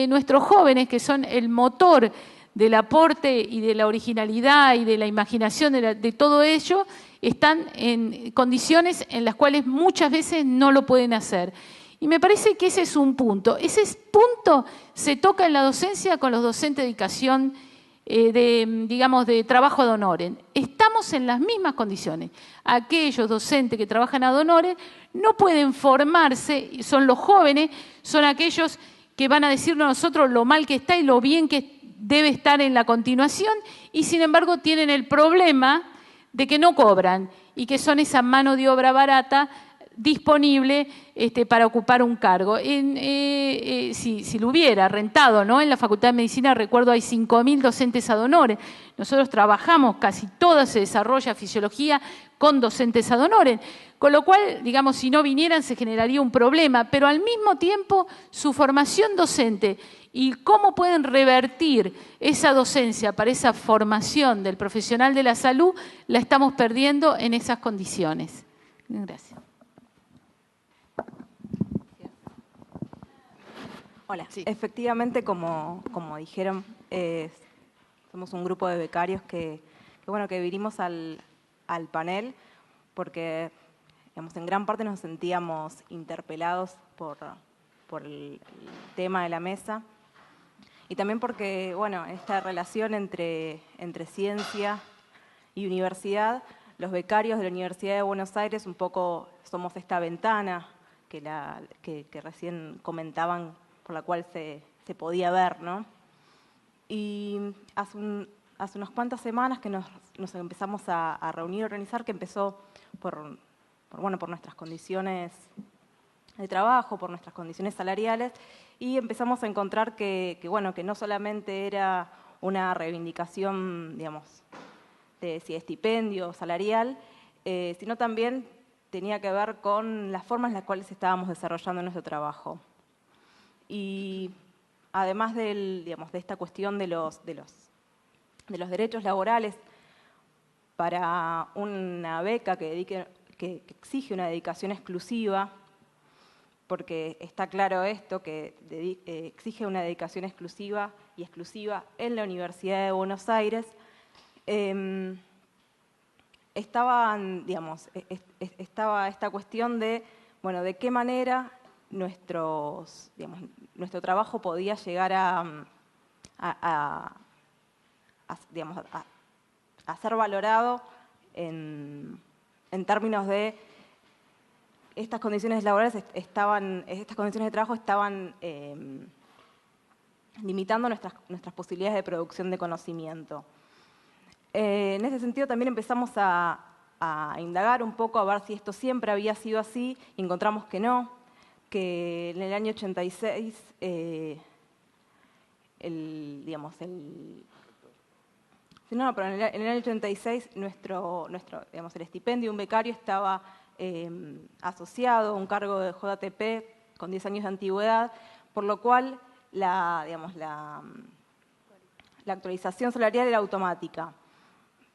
nuestros jóvenes, que son el motor del aporte y de la originalidad y de la imaginación de todo ello, están en condiciones en las cuales muchas veces no lo pueden hacer. Y me parece que ese es un punto. Ese punto se toca en la docencia con los docentes de dedicación, de trabajo ad honorem. Estamos en las mismas condiciones. Aquellos docentes que trabajan ad honorem no pueden formarse, son los jóvenes, son aquellos que van a decirnos a nosotros lo mal que está y lo bien que debe estar en la continuación, y sin embargo tienen el problema de que no cobran y que son esa mano de obra barata disponible para ocupar un cargo. Si lo hubiera rentado, ¿no? En la Facultad de Medicina, recuerdo, hay 5.000 docentes ad honorem. Nosotros trabajamos, casi toda se desarrolla fisiología con docentes ad honorem, con lo cual, digamos, si no vinieran se generaría un problema, pero al mismo tiempo su formación docente y cómo pueden revertir esa docencia para esa formación del profesional de la salud, la estamos perdiendo en esas condiciones. Gracias. Hola, Sí. Efectivamente, como dijeron, somos un grupo de becarios que vinimos al panel porque, digamos, en gran parte nos sentíamos interpelados por el tema de la mesa, y también porque, bueno, esta relación entre ciencia y universidad, los becarios de la Universidad de Buenos Aires un poco somos esta ventana que recién comentaban, por la cual se podía ver, ¿no? Y hace unas cuantas semanas que nos empezamos a reunir, a organizar, que empezó por nuestras condiciones de trabajo, por nuestras condiciones salariales, y empezamos a encontrar que no solamente era una reivindicación, digamos, de estipendio salarial, sino también tenía que ver con las formas en las cuales estábamos desarrollando nuestro trabajo. Y además digamos, de esta cuestión de los derechos laborales, para una beca que exige una dedicación exclusiva, porque está claro esto, que exige una dedicación exclusiva en la Universidad de Buenos Aires, estaba esta cuestión de, bueno, de qué manera nuestro trabajo podía llegar a ser valorado en términos de estas condiciones laborales estas condiciones de trabajo estaban limitando nuestras posibilidades de producción de conocimiento. En ese sentido también empezamos a indagar un poco a ver si esto siempre había sido así, y encontramos que no, que en el año 86 pero en el año 86 el estipendio de un becario estaba asociado a un cargo de JTP con 10 años de antigüedad, por lo cual la actualización salarial era automática.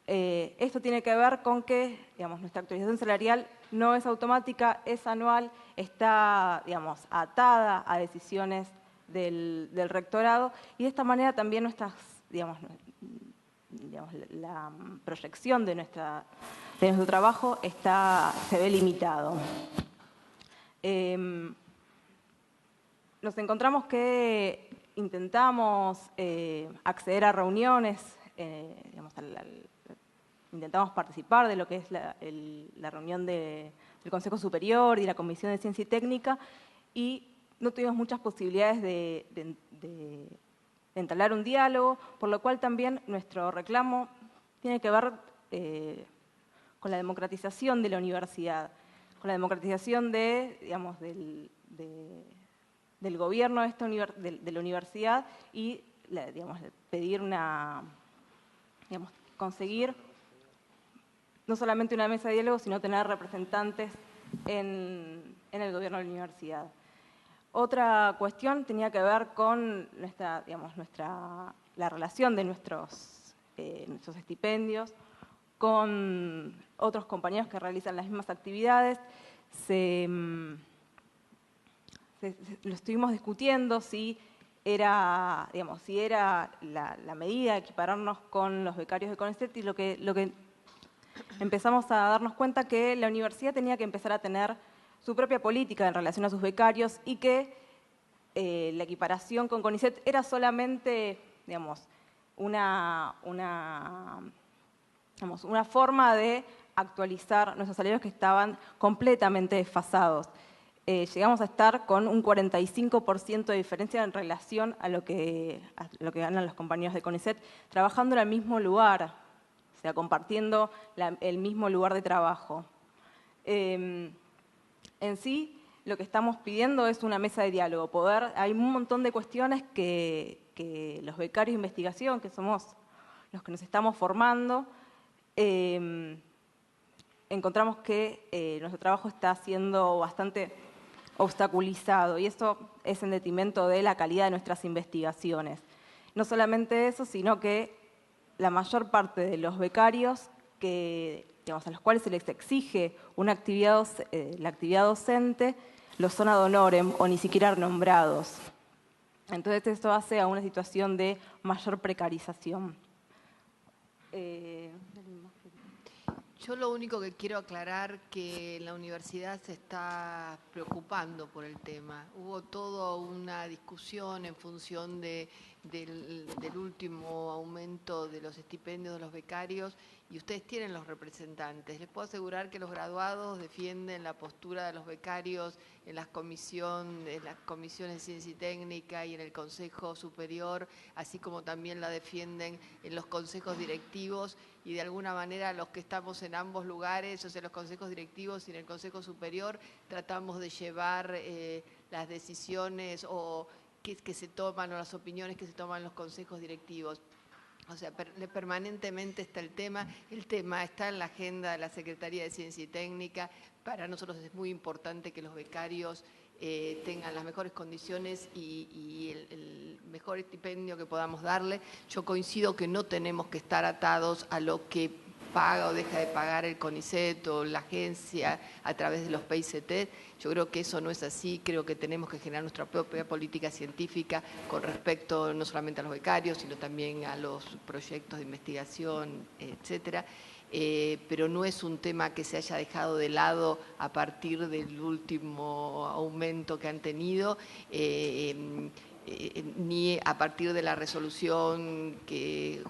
Esto tiene que ver con que nuestra actualización salarial no es automática, es anual, está atada a decisiones del rectorado, y de esta manera también la proyección de nuestro trabajo se ve limitado. Nos encontramos que intentamos acceder a reuniones, intentamos participar de lo que es la reunión del Consejo Superior y la Comisión de Ciencia y Técnica, y no tuvimos muchas posibilidades de entablar un diálogo, por lo cual también nuestro reclamo tiene que ver con la democratización de la universidad, con la democratización del gobierno de la universidad, y pedir conseguir no solamente una mesa de diálogo, sino tener representantes en el gobierno de la universidad. Otra cuestión tenía que ver con la relación de nuestros estipendios con otros compañeros que realizan las mismas actividades. Lo estuvimos discutiendo si era la medida de equipararnos con los becarios de CONICET, y lo que empezamos a darnos cuenta que la universidad tenía que empezar a tener su propia política en relación a sus becarios, y que la equiparación con CONICET era solamente una forma de actualizar nuestros salarios que estaban completamente desfasados. Llegamos a estar con un 45% de diferencia en relación a lo que ganan los compañeros de CONICET, trabajando en el mismo lugar, o sea, compartiendo el mismo lugar de trabajo. En sí, lo que estamos pidiendo es una mesa de diálogo. Hay un montón de cuestiones que los becarios de investigación, que somos los que nos estamos formando, encontramos que nuestro trabajo está siendo bastante obstaculizado, y eso es en detrimento de la calidad de nuestras investigaciones. No solamente eso, sino que la mayor parte de los becarios a los cuales se les exige la actividad docente, los son ad honorem o ni siquiera nombrados. Entonces esto hace a una situación de mayor precarización. Yo lo único que quiero aclarar que la universidad se está preocupando por el tema. Hubo toda una discusión en función del último aumento de los estipendios de los becarios, y ustedes tienen los representantes. Les puedo asegurar que los graduados defienden la postura de los becarios en las comisiones de Ciencia y Técnica y en el Consejo Superior, así como también la defienden en los consejos directivos, y de alguna manera los que estamos en ambos lugares, o sea, los consejos directivos y en el Consejo Superior, tratamos de llevar las decisiones que se toman, o las opiniones que se toman en los consejos directivos. O sea, permanentemente está el tema está en la agenda de la Secretaría de Ciencia y Técnica. Para nosotros es muy importante que los becarios tengan las mejores condiciones y el mejor estipendio que podamos darle. Yo coincido que no tenemos que estar atados a lo que paga o deja de pagar el CONICET o la agencia a través de los PICT. Yo creo que eso no es así, creo que tenemos que generar nuestra propia política científica con respecto no solamente a los becarios, sino también a los proyectos de investigación, etcétera. Pero no es un tema que se haya dejado de lado a partir del último aumento que han tenido, ni a partir de la resolución que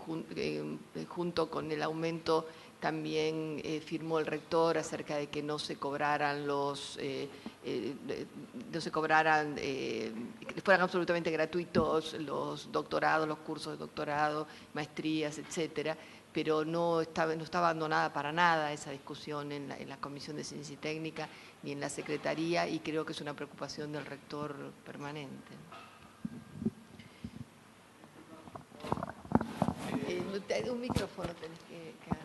junto con el aumento también firmó el rector acerca de que no se cobraran que fueran absolutamente gratuitos los doctorados, los cursos de doctorado, maestrías, etcétera. Pero no está abandonada para nada esa discusión en la Comisión de Ciencia y Técnica ni en la Secretaría, y creo que es una preocupación del rector permanente. Un micrófono tenés que dar.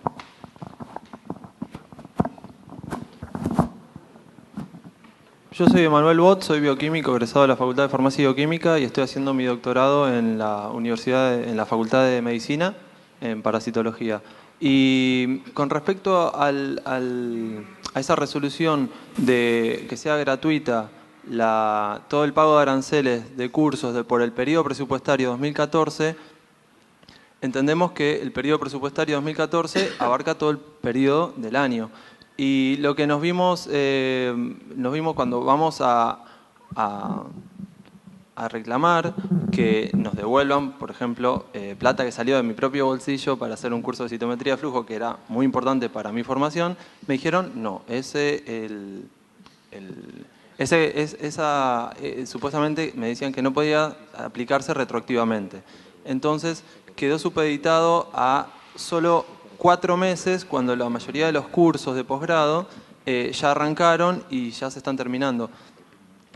Yo soy Emanuel Bot, soy bioquímico egresado de la Facultad de Farmacia y Bioquímica y estoy haciendo mi doctorado en la en la Facultad de Medicina en parasitología. Y con respecto a esa resolución de que sea gratuita todo el pago de aranceles de cursos por el periodo presupuestario 2014, entendemos que el periodo presupuestario 2014 abarca todo el periodo del año. Y lo que nos vimos cuando vamos a reclamar que nos devuelvan, por ejemplo, plata que salió de mi propio bolsillo para hacer un curso de citometría de flujo que era muy importante para mi formación, me dijeron, no, supuestamente me decían que no podía aplicarse retroactivamente. Entonces quedó supeditado a solo 4 meses, cuando la mayoría de los cursos de posgrado ya arrancaron y ya se están terminando.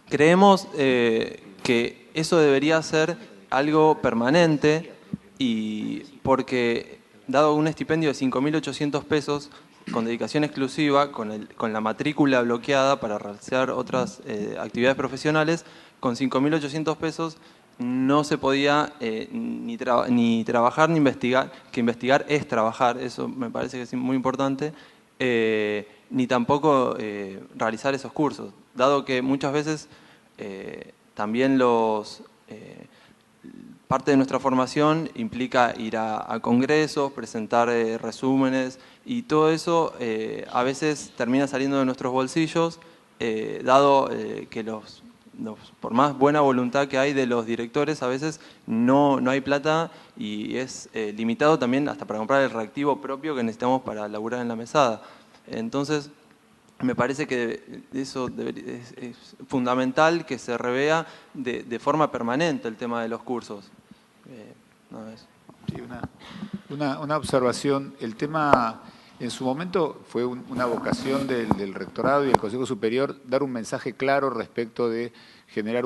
Creemos que eso debería ser algo permanente, y porque dado un estipendio de 5.800 pesos con dedicación exclusiva, con la matrícula bloqueada para realizar otras actividades profesionales, con 5.800 pesos no se podía ni trabajar ni investigar, que investigar es trabajar, eso me parece que es muy importante, ni tampoco realizar esos cursos, dado que muchas veces también parte de nuestra formación implica ir a congresos, presentar resúmenes, y todo eso a veces termina saliendo de nuestros bolsillos, dado que por más buena voluntad que hay de los directores, a veces no hay plata y es limitado también hasta para comprar el reactivo propio que necesitamos para laburar en la mesada. Entonces, me parece que eso es fundamental que se revea de forma permanente el tema de los cursos. Sí, una observación. El tema, en su momento, fue una vocación del rectorado y del Consejo Superior dar un mensaje claro respecto de generar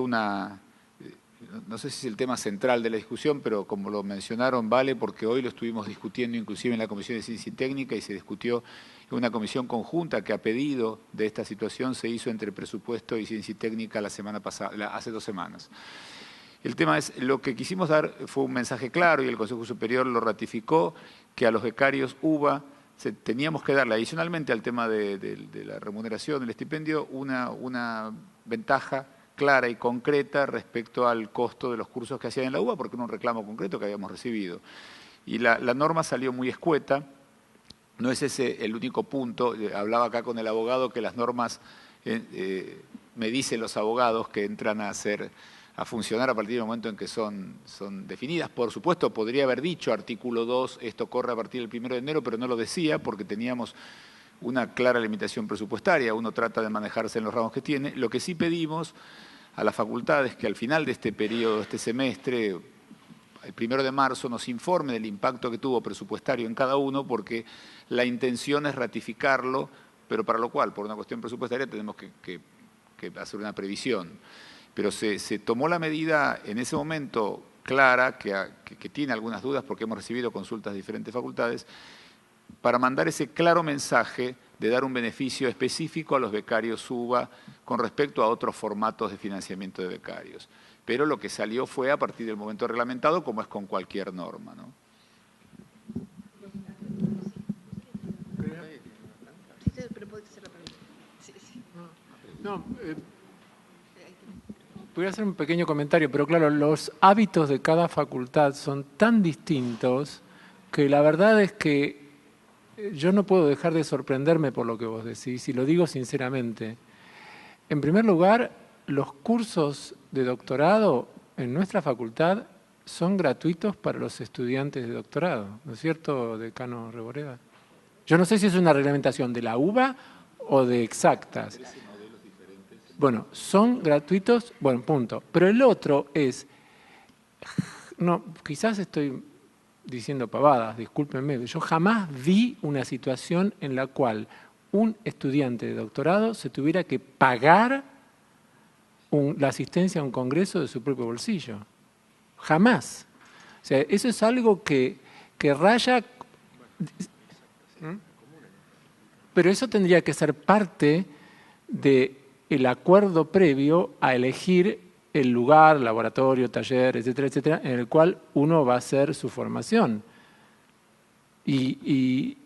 no sé si es el tema central de la discusión, pero como lo mencionaron, vale, porque hoy lo estuvimos discutiendo inclusive en la Comisión de Ciencia y Técnica y se discutió en una comisión conjunta que a pedido de esta situación se hizo entre presupuesto y Ciencia y Técnica la semana pasada, hace 2 semanas. El tema es, lo que quisimos dar fue un mensaje claro y el Consejo Superior lo ratificó, que a los becarios UBA teníamos que darle adicionalmente al tema de la remuneración, del estipendio, una ventaja clara y concreta respecto al costo de los cursos que hacían en la UBA, porque era un reclamo concreto que habíamos recibido. Y la norma salió muy escueta, no es ese el único punto. Hablaba acá con el abogado que las normas, me dicen los abogados, que entran a funcionar a partir del momento en que son definidas. Por supuesto, podría haber dicho artículo 2, esto corre a partir del 1 de enero, pero no lo decía porque teníamos una clara limitación presupuestaria. Uno trata de manejarse en los ramos que tiene. Lo que sí pedimos a las facultades que al final de este periodo, este semestre, el 1 de marzo, nos informe del impacto que tuvo presupuestario en cada uno, porque la intención es ratificarlo, pero para lo cual, por una cuestión presupuestaria, tenemos que hacer una previsión. Pero se tomó la medida en ese momento clara, que tiene algunas dudas porque hemos recibido consultas de diferentes facultades, para mandar ese claro mensaje de dar un beneficio específico a los becarios UBA con respecto a otros formatos de financiamiento de becarios. Pero lo que salió fue a partir del momento reglamentado, como es con cualquier norma, ¿no? No, voy a hacer un pequeño comentario, pero claro, los hábitos de cada facultad son tan distintos que la verdad es que yo no puedo dejar de sorprenderme por lo que vos decís, y lo digo sinceramente. En primer lugar, los cursos de doctorado en nuestra facultad son gratuitos para los estudiantes de doctorado, ¿no es cierto, decano Reboreda? Yo no sé si es una reglamentación de la UBA o de Exactas. Bueno, son gratuitos, bueno, punto. Pero el otro es, no, quizás estoy diciendo pavadas, discúlpenme, yo jamás vi una situación en la cual un estudiante de doctorado se tuviera que pagar la asistencia a un congreso de su propio bolsillo. Jamás. O sea, eso es algo que raya... Pero eso tendría que ser parte del acuerdo previo a elegir el lugar, laboratorio, taller, etcétera, etcétera, en el cual uno va a hacer su formación. Y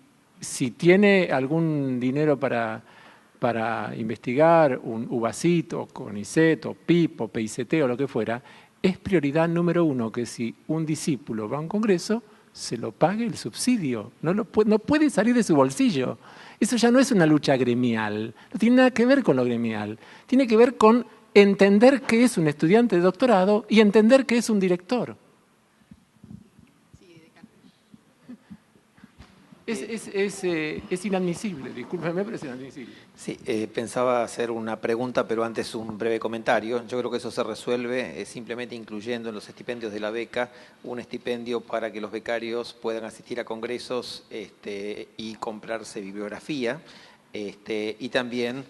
si tiene algún dinero para investigar, un UBACIT o CONICET o PIP o PICT o lo que fuera, es prioridad número uno que si un discípulo va a un congreso, se lo pague el subsidio. No puede salir de su bolsillo. Eso ya no es una lucha gremial, no tiene nada que ver con lo gremial. Tiene que ver con entender qué es un estudiante de doctorado y entender qué es un director. Es inadmisible, discúlpeme, pero es inadmisible. Sí, pensaba hacer una pregunta, pero antes un breve comentario. Yo creo que eso se resuelve simplemente incluyendo en los estipendios de la beca un estipendio para que los becarios puedan asistir a congresos y comprarse bibliografía y también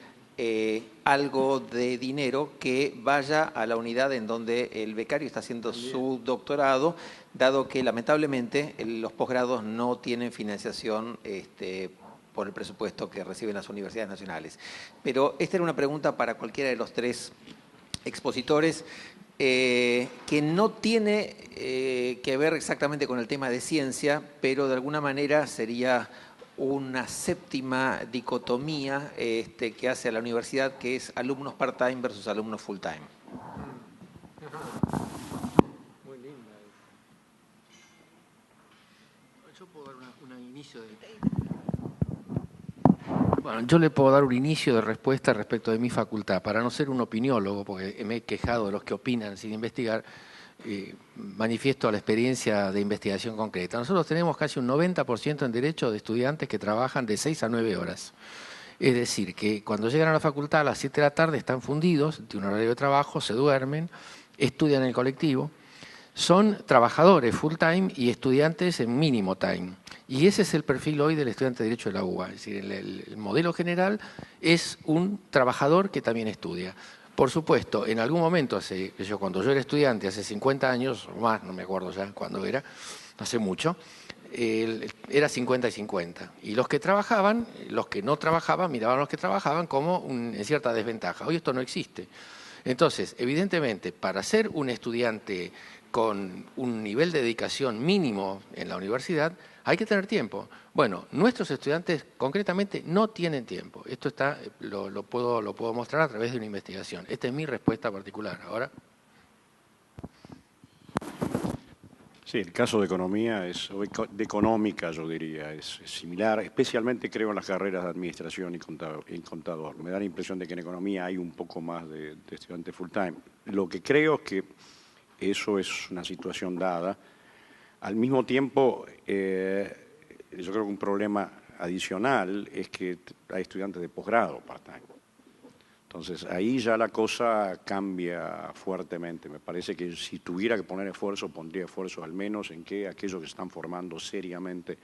algo de dinero que vaya a la unidad en donde el becario está haciendo su doctorado, dado que lamentablemente los posgrados no tienen financiación por el presupuesto que reciben las universidades nacionales. Pero esta era una pregunta para cualquiera de los tres expositores que no tiene que ver exactamente con el tema de ciencia, pero de alguna manera sería una séptima dicotomía que hace a la universidad, que es alumnos part-time versus alumnos full-time. Muy linda. Yo puedo dar un inicio de... Bueno, yo le puedo dar un inicio de respuesta respecto de mi facultad. Para no ser un opiniólogo, porque me he quejado de los que opinan sin investigar, manifiesto la experiencia de investigación concreta. Nosotros tenemos casi un 90% en derecho de estudiantes que trabajan de 6 a 9 horas. Es decir, que cuando llegan a la facultad a las 7 de la tarde están fundidos de un horario de trabajo, se duermen, estudian en el colectivo. Son trabajadores full time y estudiantes en mínimo time. Y ese es el perfil hoy del estudiante de Derecho de la UBA. Es decir, el modelo general es un trabajador que también estudia. Por supuesto, en algún momento, cuando yo era estudiante, hace 50 años o más, no me acuerdo ya cuándo era, hace mucho, era 50 y 50. Y los que trabajaban, los que no trabajaban, miraban a los que trabajaban como en cierta desventaja. Hoy esto no existe. Entonces, evidentemente, para ser un estudiante con un nivel de dedicación mínimo en la universidad, hay que tener tiempo. Bueno, nuestros estudiantes concretamente no tienen tiempo. Esto lo puedo mostrar a través de una investigación. Esta es mi respuesta particular. Ahora. Sí, el caso de economía, de económica yo diría, es similar, especialmente creo en las carreras de administración y contador. Me da la impresión de que en economía hay un poco más de estudiantes full time. Lo que creo es que eso es una situación dada. Al mismo tiempo, yo creo que un problema adicional es que hay estudiantes de posgrado part-time. Entonces, ahí ya la cosa cambia fuertemente. Me parece que si tuviera que poner esfuerzo, pondría esfuerzo al menos en que aquellos que están formando seriamente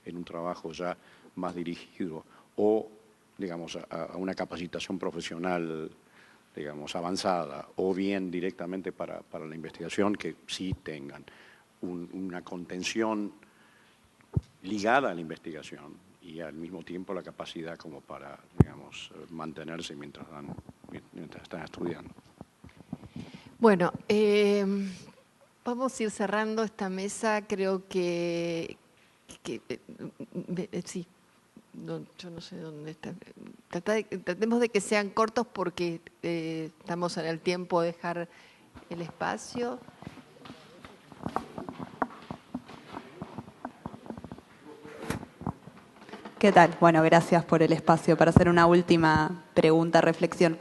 en un trabajo ya más dirigido o, digamos, a una capacitación profesional digamos, avanzada, o bien directamente para la investigación, que sí tengan una contención ligada a la investigación y al mismo tiempo la capacidad como para, digamos, mantenerse mientras están estudiando. Bueno, vamos a ir cerrando esta mesa. Creo que sí, no, yo no sé dónde está. Tratemos de que sean cortos porque estamos en el tiempo de dejar el espacio. ¿Qué tal? Bueno, gracias por el espacio para hacer una última pregunta, reflexión.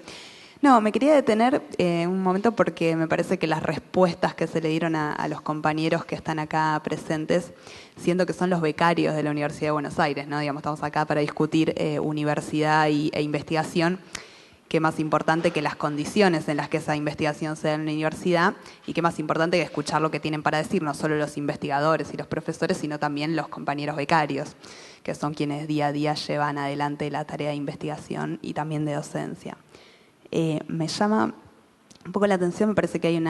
No, me quería detener un momento porque me parece que las respuestas que se le dieron a los compañeros que están acá presentes, siendo que son los becarios de la Universidad de Buenos Aires, ¿no? Digamos, estamos acá para discutir universidad e investigación, qué más importante que las condiciones en las que esa investigación se da en la universidad y qué más importante que escuchar lo que tienen para decir, no solo los investigadores y los profesores, sino también los compañeros becarios, que son quienes día a día llevan adelante la tarea de investigación y también de docencia. Me llama un poco la atención, me parece que hay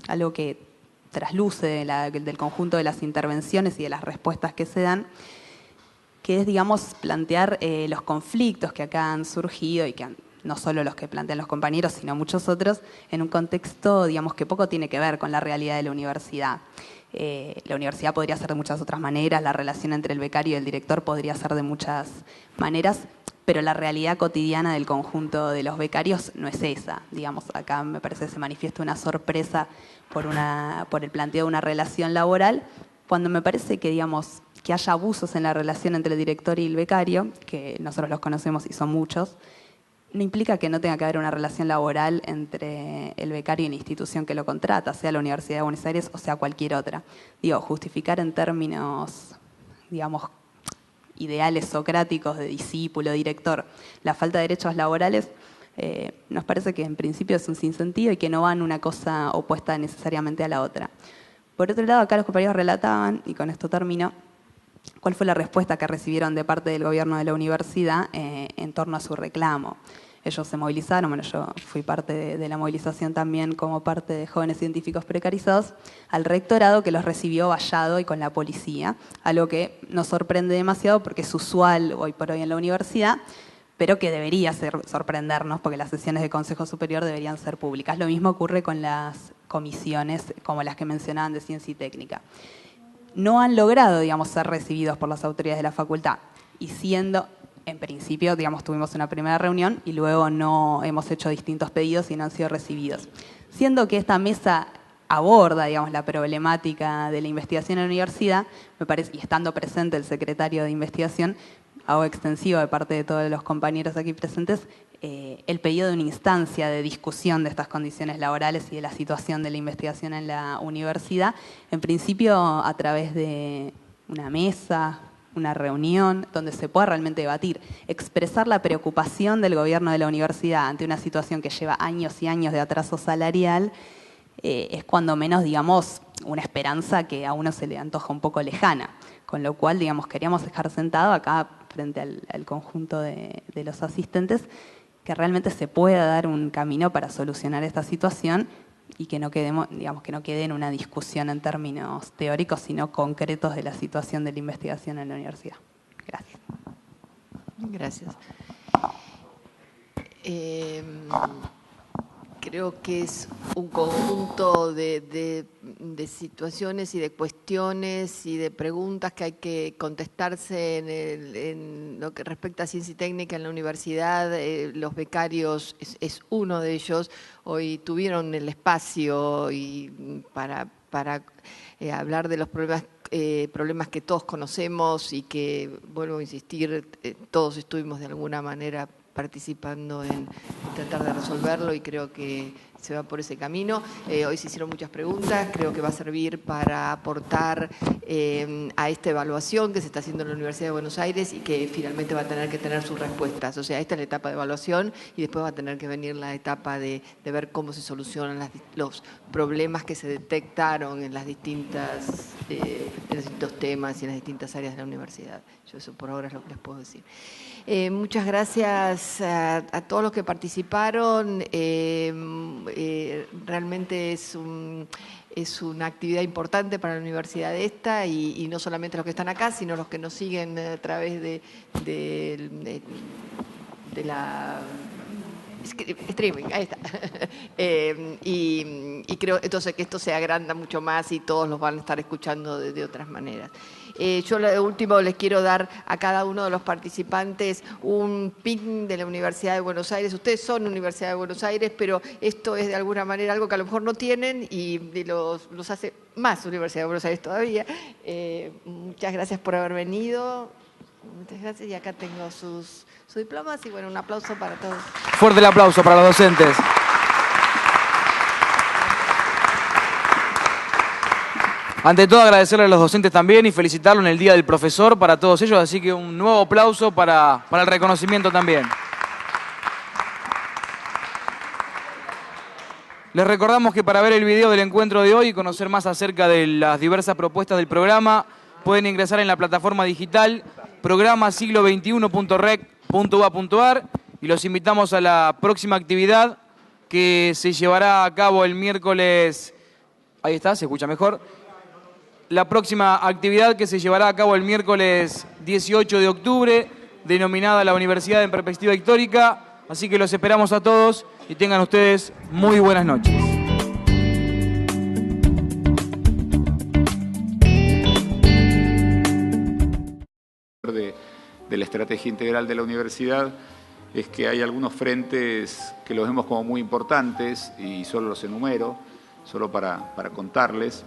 algo que trasluce del conjunto de las intervenciones y de las respuestas que se dan, que es, digamos, plantear los conflictos que acá han surgido y que no solo los que plantean los compañeros, sino muchos otros, en un contexto, digamos, que poco tiene que ver con la realidad de la universidad. La universidad podría ser de muchas otras maneras, la relación entre el becario y el director podría ser de muchas maneras, pero la realidad cotidiana del conjunto de los becarios no es esa. Digamos, acá me parece que se manifiesta una sorpresa por el planteo de una relación laboral, cuando me parece que, digamos, que haya abusos en la relación entre el director y el becario, que nosotros los conocemos y son muchos, no implica que no tenga que haber una relación laboral entre el becario y la institución que lo contrata, sea la Universidad de Buenos Aires o sea cualquier otra. Digo, justificar en términos, digamos, ideales socráticos de discípulo, director, la falta de derechos laborales, nos parece que en principio es un sinsentido y que no van una cosa opuesta necesariamente a la otra. Por otro lado, acá los compañeros relataban, y con esto termino, cuál fue la respuesta que recibieron de parte del gobierno de la universidad en torno a su reclamo. Ellos se movilizaron, bueno, yo fui parte de la movilización también como parte de Jóvenes Científicos Precarizados, al rectorado que los recibió vallado y con la policía, algo que nos sorprende demasiado porque es usual hoy por hoy en la universidad, pero que debería sorprendernos porque las sesiones de Consejo Superior deberían ser públicas. Lo mismo ocurre con las comisiones como las que mencionaban de Ciencia y Técnica. No han logrado, digamos, ser recibidos por las autoridades de la facultad y siendo, en principio, digamos, tuvimos una primera reunión y luego no hemos hecho distintos pedidos y no han sido recibidos. Siendo que esta mesa aborda, digamos, la problemática de la investigación en la universidad, me parece, y estando presente el secretario de investigación, hago extensivo de parte de todos los compañeros aquí presentes, el pedido de una instancia de discusión de estas condiciones laborales y de la situación de la investigación en la universidad, en principio a través de una mesa, una reunión, donde se pueda realmente debatir, expresar la preocupación del gobierno de la universidad ante una situación que lleva años y años de atraso salarial, es cuando menos, digamos, una esperanza que a uno se le antoja un poco lejana. Con lo cual, digamos, queríamos dejar sentado acá frente al conjunto de los asistentes que realmente se pueda dar un camino para solucionar esta situación y que no quedemos, digamos, que no quede en una discusión en términos teóricos, sino concretos de la situación de la investigación en la universidad. Gracias. Gracias. Creo que es un conjunto de situaciones y de cuestiones y de preguntas que hay que contestarse en lo que respecta a ciencia y técnica en la universidad. Los becarios es uno de ellos. Hoy tuvieron el espacio para hablar de los problemas que todos conocemos y que, vuelvo a insistir, todos estuvimos de alguna manera participando en tratar de resolverlo y creo que se va por ese camino. Hoy se hicieron muchas preguntas, creo que va a servir para aportar a esta evaluación que se está haciendo en la Universidad de Buenos Aires y que finalmente va a tener que tener sus respuestas. O sea, esta es la etapa de evaluación y después va a tener que venir la etapa de ver cómo se solucionan los problemas que se detectaron en los distintos temas y en las distintas áreas de la universidad. Yo eso por ahora es lo que les puedo decir. Muchas gracias a todos los que participaron. Realmente es una actividad importante para la universidad esta y no solamente los que están acá, sino los que nos siguen a través de la streaming, ahí está. Y creo entonces que esto se agranda mucho más y todos los van a estar escuchando de otras maneras. Yo lo último les quiero dar a cada uno de los participantes un pin de la Universidad de Buenos Aires. Ustedes son Universidad de Buenos Aires, pero esto es de alguna manera algo que a lo mejor no tienen y los hace más Universidad de Buenos Aires todavía. Muchas gracias por haber venido. Muchas gracias y acá tengo sus diplomas y bueno, un aplauso para todos. Fuerte el aplauso para los docentes. Ante todo agradecerle a los docentes también y felicitarlos en el Día del Profesor para todos ellos, así que un nuevo aplauso para el reconocimiento también. Les recordamos que para ver el video del encuentro de hoy y conocer más acerca de las diversas propuestas del programa, pueden ingresar en la plataforma digital programasiglo21.rec.ua.ar y los invitamos a la próxima actividad que se llevará a cabo el miércoles. Ahí está, se escucha mejor. La próxima actividad que se llevará a cabo el miércoles 18 de octubre, denominada La Universidad en Perspectiva Histórica. Así que los esperamos a todos y tengan ustedes muy buenas noches. De la estrategia integral de la universidad es que hay algunos frentes que los vemos como muy importantes y solo los enumero, solo para contarles.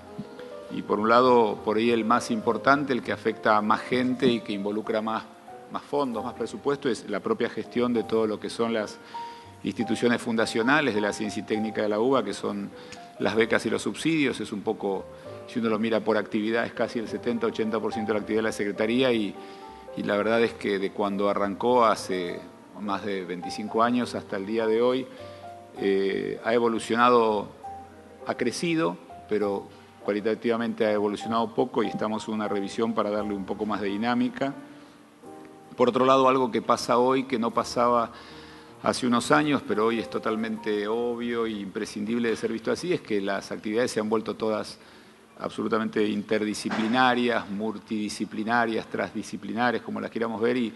Y por un lado, por ahí el más importante, el que afecta a más gente y que involucra más fondos, más presupuesto, es la propia gestión de todo lo que son las instituciones fundacionales de la ciencia y técnica de la UBA, que son las becas y los subsidios. Es un poco, si uno lo mira por actividad, es casi el 70-80% de la actividad de la Secretaría y la verdad es que de cuando arrancó hace más de 25 años hasta el día de hoy, ha evolucionado, ha crecido, pero cualitativamente ha evolucionado poco y estamos en una revisión para darle un poco más de dinámica. Por otro lado, algo que pasa hoy que no pasaba hace unos años, pero hoy es totalmente obvio e imprescindible de ser visto así, es que las actividades se han vuelto todas absolutamente interdisciplinarias, multidisciplinarias, transdisciplinarias, como las queramos ver, y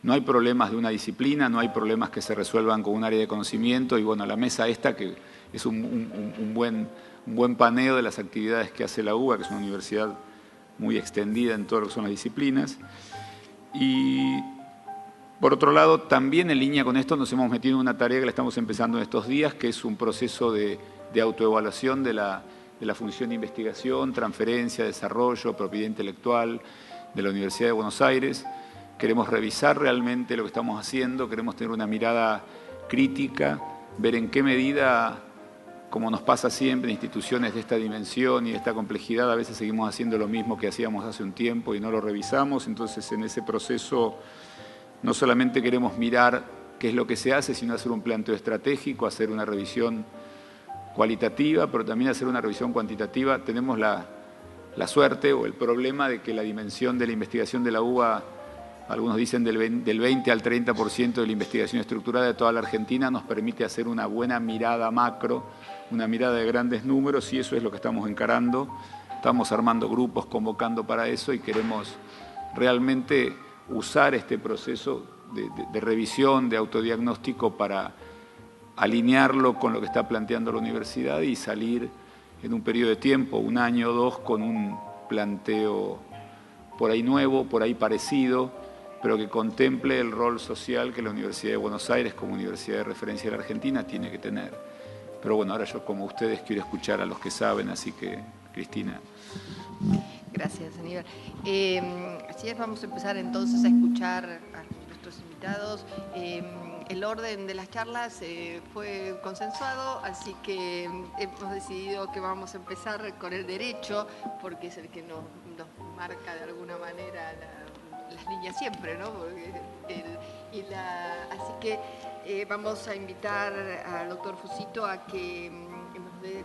no hay problemas de una disciplina, no hay problemas que se resuelvan con un área de conocimiento, y bueno, la mesa esta, que es un buen paneo de las actividades que hace la UBA, que es una universidad muy extendida en todo lo que son las disciplinas. Y por otro lado, también en línea con esto nos hemos metido en una tarea que la estamos empezando en estos días, que es un proceso de autoevaluación de la función de investigación, transferencia, desarrollo, propiedad intelectual de la Universidad de Buenos Aires. Queremos revisar realmente lo que estamos haciendo, queremos tener una mirada crítica, ver en qué medida, como nos pasa siempre en instituciones de esta dimensión y de esta complejidad, a veces seguimos haciendo lo mismo que hacíamos hace un tiempo y no lo revisamos. Entonces, en ese proceso no solamente queremos mirar qué es lo que se hace, sino hacer un planteo estratégico, hacer una revisión cualitativa, pero también hacer una revisión cuantitativa. Tenemos la suerte o el problema de que la dimensión de la investigación de la UBA, algunos dicen del 20 al 30% de la investigación estructurada de toda la Argentina, nos permite hacer una buena mirada macro, una mirada de grandes números, y eso es lo que estamos encarando. Estamos armando grupos, convocando para eso, y queremos realmente usar este proceso de revisión, de autodiagnóstico, para alinearlo con lo que está planteando la universidad y salir en un periodo de tiempo, un año o dos, con un planteo por ahí nuevo, por ahí parecido, pero que contemple el rol social que la Universidad de Buenos Aires, como universidad de referencia de la Argentina, tiene que tener. Pero bueno, ahora yo, como ustedes, quiero escuchar a los que saben, así que, Cristina. Gracias, Aníbal. Así es, vamos a empezar entonces a escuchar a nuestros invitados. el orden de las charlas fue consensuado, así que hemos decidido que vamos a empezar con el derecho, porque es el que nos marca de alguna manera las líneas siempre, ¿no? Así que vamos a invitar al doctor Fusito a que nos dé de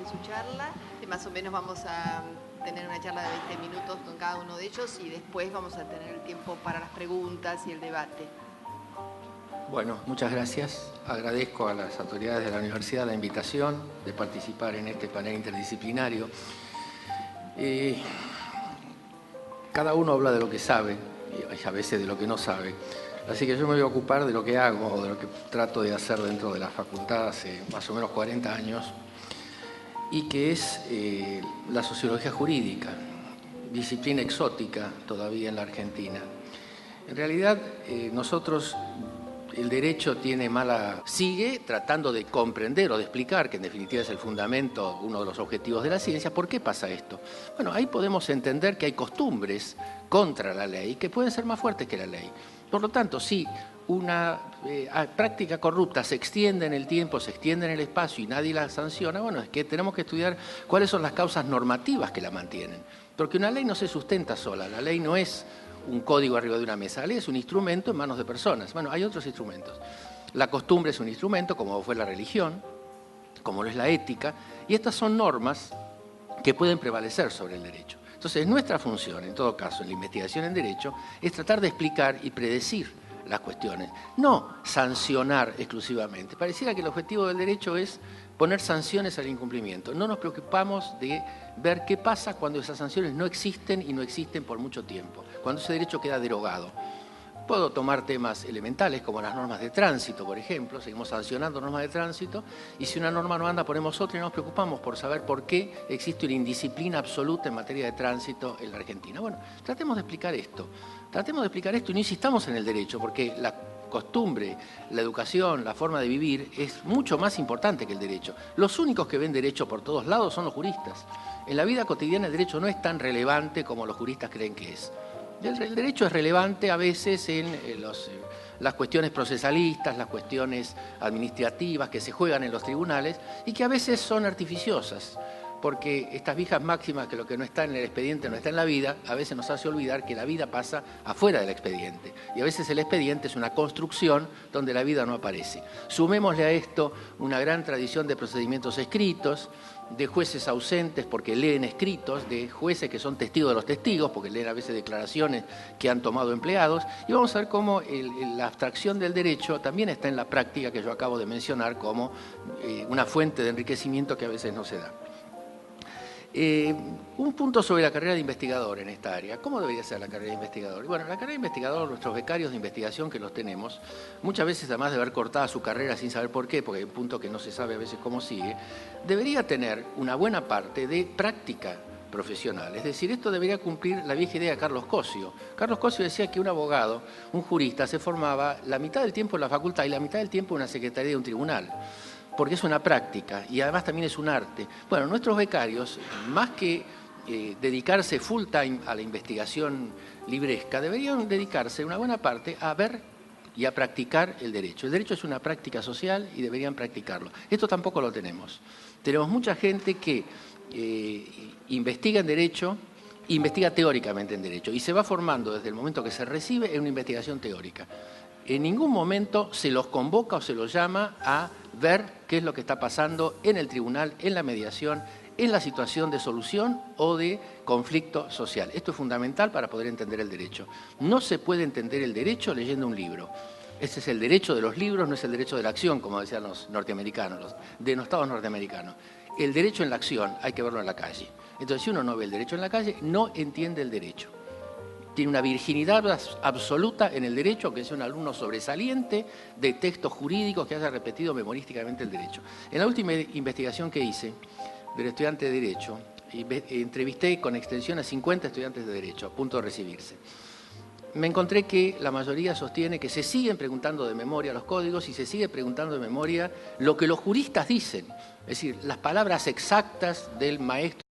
su charla. Más o menos vamos a tener una charla de 20 minutos con cada uno de ellos y después vamos a tener el tiempo para las preguntas y el debate. Bueno, muchas gracias. Agradezco a las autoridades de la universidad la invitación de participar en este panel interdisciplinario. Cada uno habla de lo que sabe y a veces de lo que no sabe. Así que yo me voy a ocupar de lo que hago o de lo que trato de hacer dentro de la facultad hace más o menos 40 años y que es la sociología jurídica, disciplina exótica todavía en la Argentina. En realidad, nosotros, el derecho sigue tratando de comprender o de explicar, que en definitiva es el fundamento, uno de los objetivos de la ciencia. ¿Por qué pasa esto? Bueno, ahí podemos entender que hay costumbres contra la ley que pueden ser más fuertes que la ley. Por lo tanto, si una práctica corrupta se extiende en el tiempo, se extiende en el espacio y nadie la sanciona, bueno, es que tenemos que estudiar cuáles son las causas normativas que la mantienen. Porque una ley no se sustenta sola, la ley no es un código arriba de una mesa, la ley es un instrumento en manos de personas. Bueno, hay otros instrumentos. La costumbre es un instrumento, como fue la religión, como lo es la ética, y estas son normas que pueden prevalecer sobre el derecho. Entonces, nuestra función, en todo caso, en la investigación en derecho, es tratar de explicar y predecir las cuestiones, no sancionar exclusivamente. Pareciera que el objetivo del derecho es poner sanciones al incumplimiento. No nos preocupamos de ver qué pasa cuando esas sanciones no existen y no existen por mucho tiempo, cuando ese derecho queda derogado. Puedo tomar temas elementales como las normas de tránsito, por ejemplo, seguimos sancionando normas de tránsito y si una norma no anda ponemos otra y nos preocupamos por saber por qué existe una indisciplina absoluta en materia de tránsito en la Argentina. Bueno, tratemos de explicar esto y no insistamos en el derecho porque la costumbre, la educación, la forma de vivir es mucho más importante que el derecho. Los únicos que ven derecho por todos lados son los juristas. En la vida cotidiana el derecho no es tan relevante como los juristas creen que es. El derecho es relevante a veces en las cuestiones procesalistas, las cuestiones administrativas que se juegan en los tribunales y que a veces son artificiosas, porque estas viejas máximas que lo que no está en el expediente no está en la vida, a veces nos hace olvidar que la vida pasa afuera del expediente. Y a veces el expediente es una construcción donde la vida no aparece. Sumémosle a esto una gran tradición de procedimientos escritos, de jueces ausentes porque leen escritos, de jueces que son testigos de los testigos porque leen a veces declaraciones que han tomado empleados, y vamos a ver cómo la abstracción del derecho también está en la práctica que yo acabo de mencionar como una fuente de enriquecimiento que a veces no se da. Un punto sobre la carrera de investigador en esta área. ¿Cómo debería ser la carrera de investigador? Bueno, la carrera de investigador, nuestros becarios de investigación que los tenemos, muchas veces además de haber cortado su carrera sin saber por qué, porque hay un punto que no se sabe a veces cómo sigue, debería tener una buena parte de práctica profesional. Es decir, esto debería cumplir la vieja idea de Carlos Cosio. Carlos Cosio decía que un abogado, un jurista, se formaba la mitad del tiempo en la facultad y la mitad del tiempo en una secretaría de un tribunal, porque es una práctica y además también es un arte. Bueno, nuestros becarios, más que dedicarse full time a la investigación libresca, deberían dedicarse una buena parte a ver y a practicar el derecho. El derecho es una práctica social y deberían practicarlo. Esto tampoco lo tenemos. Tenemos mucha gente que investiga en derecho, investiga teóricamente en derecho y se va formando desde el momento que se recibe en una investigación teórica. En ningún momento se los convoca o se los llama a ver qué es lo que está pasando en el tribunal, en la mediación, en la situación de solución o de conflicto social. Esto es fundamental para poder entender el derecho. No se puede entender el derecho leyendo un libro. Ese es el derecho de los libros, no es el derecho de la acción, como decían los norteamericanos, los denostados norteamericanos. El derecho en la acción hay que verlo en la calle. Entonces, si uno no ve el derecho en la calle, no entiende el derecho. Tiene una virginidad absoluta en el derecho, que es un alumno sobresaliente de textos jurídicos que haya repetido memorísticamente el derecho. En la última investigación que hice del estudiante de Derecho, entrevisté con extensión a 50 estudiantes de Derecho a punto de recibirse. Me encontré que la mayoría sostiene que se siguen preguntando de memoria los códigos y se sigue preguntando de memoria lo que los juristas dicen, es decir, las palabras exactas del maestro.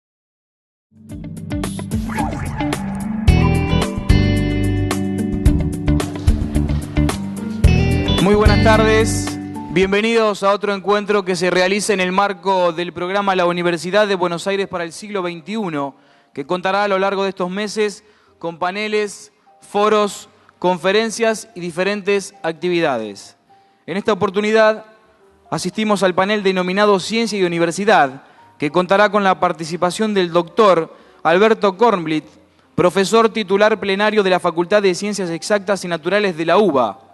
Muy buenas tardes, bienvenidos a otro encuentro que se realiza en el marco del programa La Universidad de Buenos Aires para el siglo XXI, que contará a lo largo de estos meses con paneles, foros, conferencias y diferentes actividades. En esta oportunidad asistimos al panel denominado Ciencia y Universidad, que contará con la participación del doctor Alberto Kornblit, profesor titular plenario de la Facultad de Ciencias Exactas y Naturales de la UBA,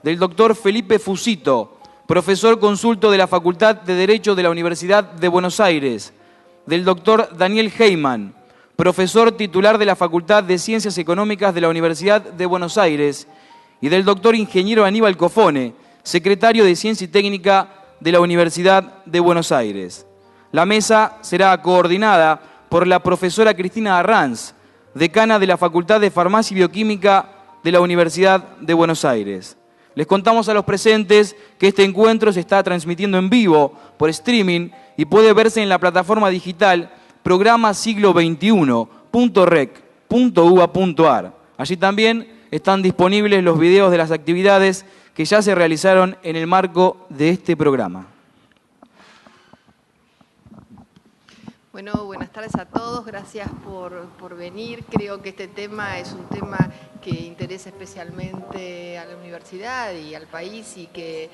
del doctor Felipe Fusito, profesor consulto de la Facultad de Derecho de la Universidad de Buenos Aires, del doctor Daniel Heyman, profesor titular de la Facultad de Ciencias Económicas de la Universidad de Buenos Aires, y del doctor ingeniero Aníbal Cofone, secretario de Ciencia y Técnica de la Universidad de Buenos Aires. La mesa será coordinada por la profesora Cristina Arranz, decana de la Facultad de Farmacia y Bioquímica de la Universidad de Buenos Aires. Les contamos a los presentes que este encuentro se está transmitiendo en vivo por streaming y puede verse en la plataforma digital programasiglo21.rec.uba.ar. Allí también están disponibles los videos de las actividades que ya se realizaron en el marco de este programa. Bueno, buenas tardes a todos, gracias por venir. Creo que este tema es un tema que interesa especialmente a la universidad y al país y que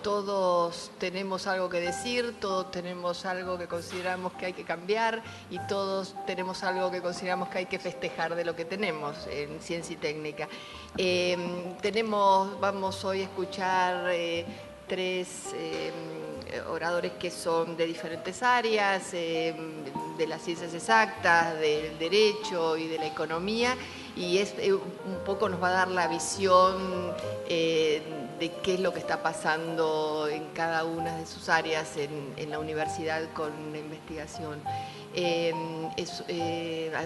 todos tenemos algo que decir, todos tenemos algo que consideramos que hay que cambiar y todos tenemos algo que consideramos que hay que festejar de lo que tenemos en Ciencia y Técnica. Vamos hoy a escuchar tres oradores que son de diferentes áreas, de las ciencias exactas, del derecho y de la economía, y un poco nos va a dar la visión de qué es lo que está pasando en cada una de sus áreas en la universidad con la investigación.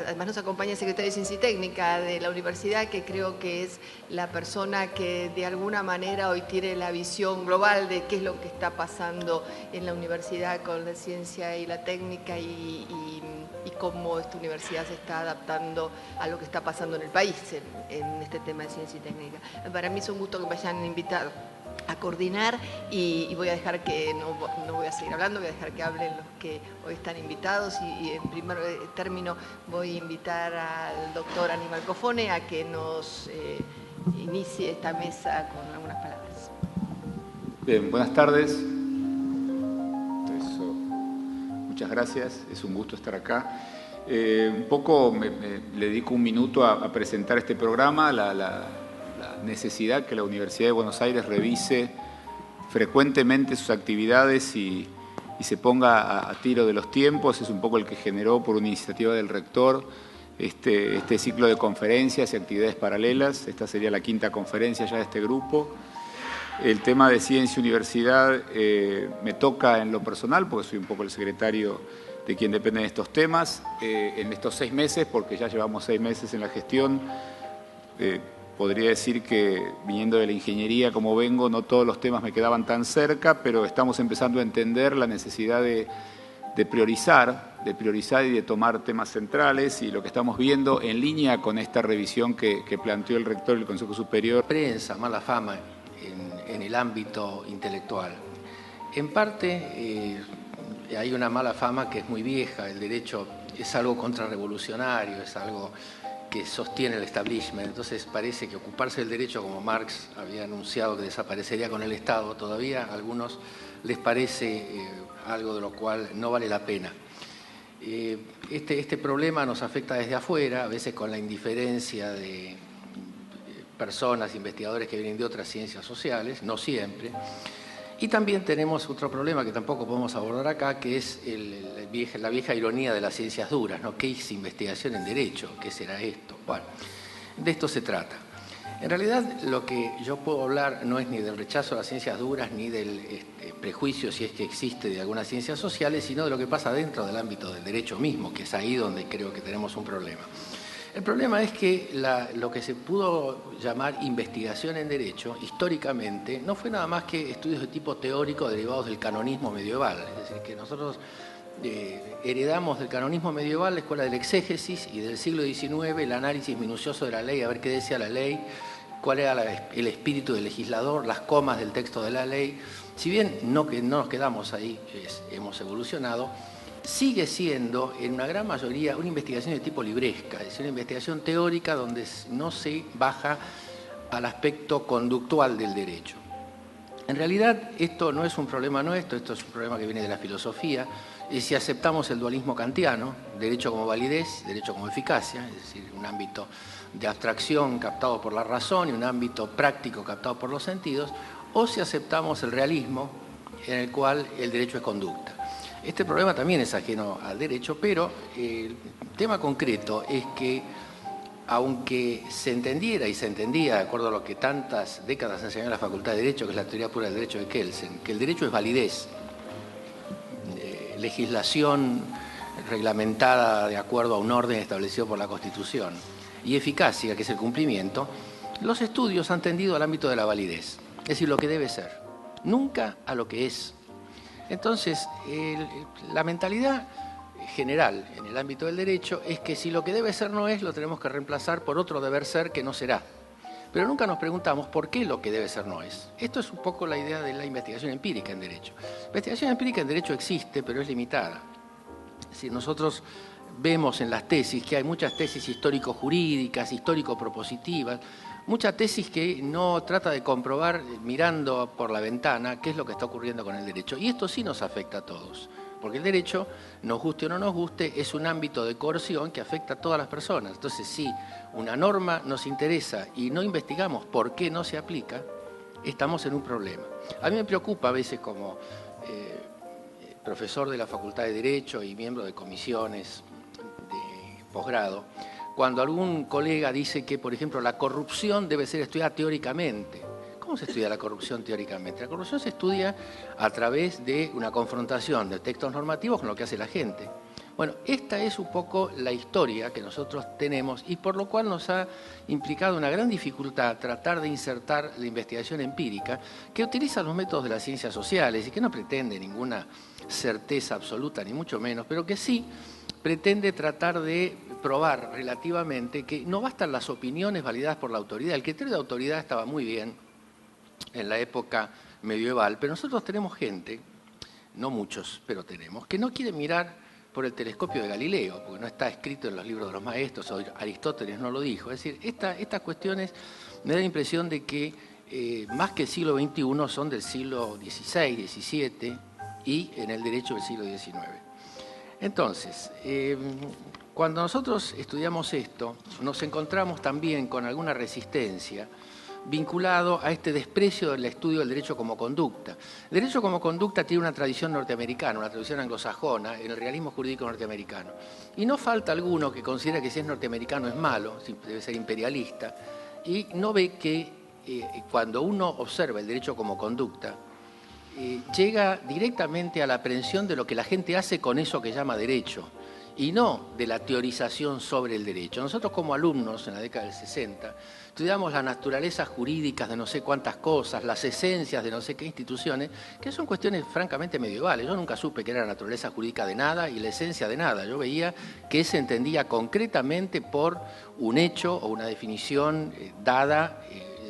Además nos acompaña el secretario de Ciencia y Técnica de la universidad, que creo que es la persona que de alguna manera hoy tiene la visión global de qué es lo que está pasando en la universidad con la ciencia y la técnica y cómo esta universidad se está adaptando a lo que está pasando en el país en este tema de ciencia y técnica. Para mí es un gusto que me hayan invitado a coordinar y voy a dejar que, no voy a seguir hablando, voy a dejar que hablen los que hoy están invitados y en primer término voy a invitar al doctor Aníbal Cofone a que nos inicie esta mesa con algunas palabras. Bien, buenas tardes. Muchas gracias, es un gusto estar acá. Un poco le dedico un minuto a presentar este programa, la necesidad que la Universidad de Buenos Aires revise frecuentemente sus actividades y se ponga a tiro de los tiempos. Es un poco el que generó por una iniciativa del rector este ciclo de conferencias y actividades paralelas. Esta sería la quinta conferencia ya de este grupo. El tema de ciencia y universidad me toca en lo personal porque soy un poco el secretario de quien dependen estos temas. En estos 6 meses, porque ya llevamos 6 meses en la gestión, podría decir que viniendo de la ingeniería como vengo, no todos los temas me quedaban tan cerca, pero estamos empezando a entender la necesidad de priorizar y de tomar temas centrales, y lo que estamos viendo en línea con esta revisión que planteó el rector del Consejo Superior. Prensa, mala fama en el ámbito intelectual. En parte hay una mala fama que es muy vieja. El derecho es algo contrarrevolucionario, es algo que sostiene el establishment. Entonces parece que ocuparse del derecho, como Marx había anunciado que desaparecería con el Estado, todavía a algunos les parece algo de lo cual no vale la pena. Este problema nos afecta desde afuera, a veces con la indiferencia de personas, investigadores que vienen de otras ciencias sociales, no siempre. Y también tenemos otro problema que tampoco podemos abordar acá, que es la vieja ironía de las ciencias duras, ¿no? ¿Qué es investigación en derecho? ¿Qué será esto? Bueno, de esto se trata. En realidad, lo que yo puedo hablar no es ni del rechazo a las ciencias duras, ni del prejuicio, si es que existe, de algunas ciencias sociales, sino de lo que pasa dentro del ámbito del derecho mismo, que es ahí donde creo que tenemos un problema. El problema es que lo que se pudo llamar investigación en derecho, históricamente, no fue nada más que estudios de tipo teórico derivados del canonismo medieval. Es decir, que nosotros heredamos del canonismo medieval la escuela del exégesis y del siglo XIX el análisis minucioso de la ley, a ver qué decía la ley, cuál era el espíritu del legislador, las comas del texto de la ley. Si bien no nos quedamos ahí, hemos evolucionado, sigue siendo en una gran mayoría una investigación de tipo libresca, es decir, una investigación teórica donde no se baja al aspecto conductual del derecho. En realidad esto no es un problema nuestro, esto es un problema que viene de la filosofía, y si aceptamos el dualismo kantiano, derecho como validez, derecho como eficacia, es decir, un ámbito de abstracción captado por la razón y un ámbito práctico captado por los sentidos, o si aceptamos el realismo en el cual el derecho es conducta. Este problema también es ajeno al derecho, pero el tema concreto es que, aunque se entendiera y se entendía, de acuerdo a lo que tantas décadas enseñó en la Facultad de Derecho, que es la teoría pura del derecho de Kelsen, que el derecho es validez, legislación reglamentada de acuerdo a un orden establecido por la Constitución, y eficacia, que es el cumplimiento, los estudios han tendido al ámbito de la validez, es decir, lo que debe ser, nunca a lo que es. Entonces, la mentalidad general en el ámbito del derecho es que si lo que debe ser no es, lo tenemos que reemplazar por otro deber ser que no será. Pero nunca nos preguntamos por qué lo que debe ser no es. Esto es un poco la idea de la investigación empírica en derecho. La investigación empírica en derecho existe, pero es limitada. Es decir, nosotros vemos en las tesis que hay muchas tesis histórico-jurídicas, histórico-propositivas, mucha tesis que no trata de comprobar mirando por la ventana qué es lo que está ocurriendo con el derecho. Y esto sí nos afecta a todos. Porque el derecho, nos guste o no nos guste, es un ámbito de coerción que afecta a todas las personas. Entonces, si una norma nos interesa y no investigamos por qué no se aplica, estamos en un problema. A mí me preocupa a veces como profesor de la Facultad de Derecho y miembro de comisiones de posgrado, cuando algún colega dice que, por ejemplo, la corrupción debe ser estudiada teóricamente. ¿Cómo se estudia la corrupción teóricamente? La corrupción se estudia a través de una confrontación de textos normativos con lo que hace la gente. Bueno, esta es un poco la historia que nosotros tenemos y por lo cual nos ha implicado una gran dificultad tratar de insertar la investigación empírica que utiliza los métodos de las ciencias sociales y que no pretende ninguna certeza absoluta, ni mucho menos, pero que sí pretende tratar de probar relativamente que no bastan las opiniones validadas por la autoridad. El criterio de autoridad estaba muy bien en la época medieval, pero nosotros tenemos gente, no muchos, pero tenemos, que no quiere mirar por el telescopio de Galileo, porque no está escrito en los libros de los maestros, o Aristóteles no lo dijo. Es decir, estas cuestiones me da la impresión de que más que el siglo XXI son del siglo XVI, XVII y en el derecho del siglo XIX. Entonces, cuando nosotros estudiamos esto, nos encontramos también con alguna resistencia vinculado a este desprecio del estudio del derecho como conducta. El derecho como conducta tiene una tradición norteamericana, una tradición anglosajona, en el realismo jurídico norteamericano. Y no falta alguno que considera que si es norteamericano es malo, debe ser imperialista, y no ve que cuando uno observa el derecho como conducta, llega directamente a la aprehensión de lo que la gente hace con eso que llama derecho, y no de la teorización sobre el derecho. Nosotros como alumnos en la década del 60 estudiamos las naturalezas jurídicas de no sé cuántas cosas, las esencias de no sé qué instituciones, que son cuestiones francamente medievales. Yo nunca supe que era la naturaleza jurídica de nada y la esencia de nada. Yo veía que se entendía concretamente por un hecho o una definición dada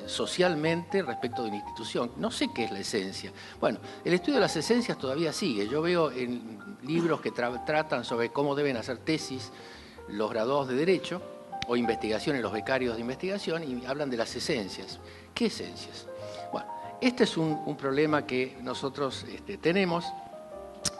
socialmente respecto de una institución. No sé qué es la esencia. Bueno, el estudio de las esencias todavía sigue. Yo veo en libros que tratan sobre cómo deben hacer tesis los graduados de Derecho o investigaciones, los becarios de investigación, y hablan de las esencias. ¿Qué esencias? Bueno, este es un problema que nosotros tenemos,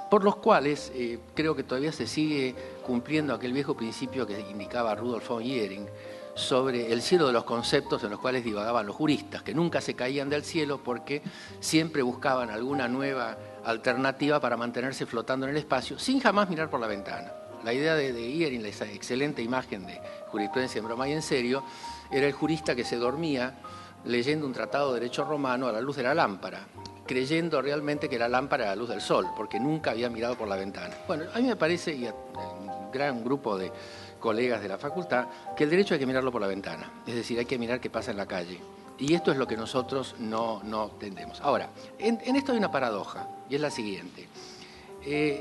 por los cuales creo que todavía se sigue cumpliendo aquel viejo principio que indicaba Rudolf von Jhering sobre el cielo de los conceptos en los cuales divagaban los juristas, que nunca se caían del cielo porque siempre buscaban alguna nueva alternativa para mantenerse flotando en el espacio sin jamás mirar por la ventana. La idea de Jhering, esa excelente imagen de jurisprudencia en broma y en serio, era el jurista que se dormía leyendo un tratado de derecho romano a la luz de la lámpara, creyendo realmente que la lámpara era la luz del sol, porque nunca había mirado por la ventana. Bueno, a mí me parece, y a un gran grupo de colegas de la facultad, que el derecho hay que mirarlo por la ventana, es decir, hay que mirar qué pasa en la calle. Y esto es lo que nosotros no tendemos. Ahora, en esto hay una paradoja, y es la siguiente.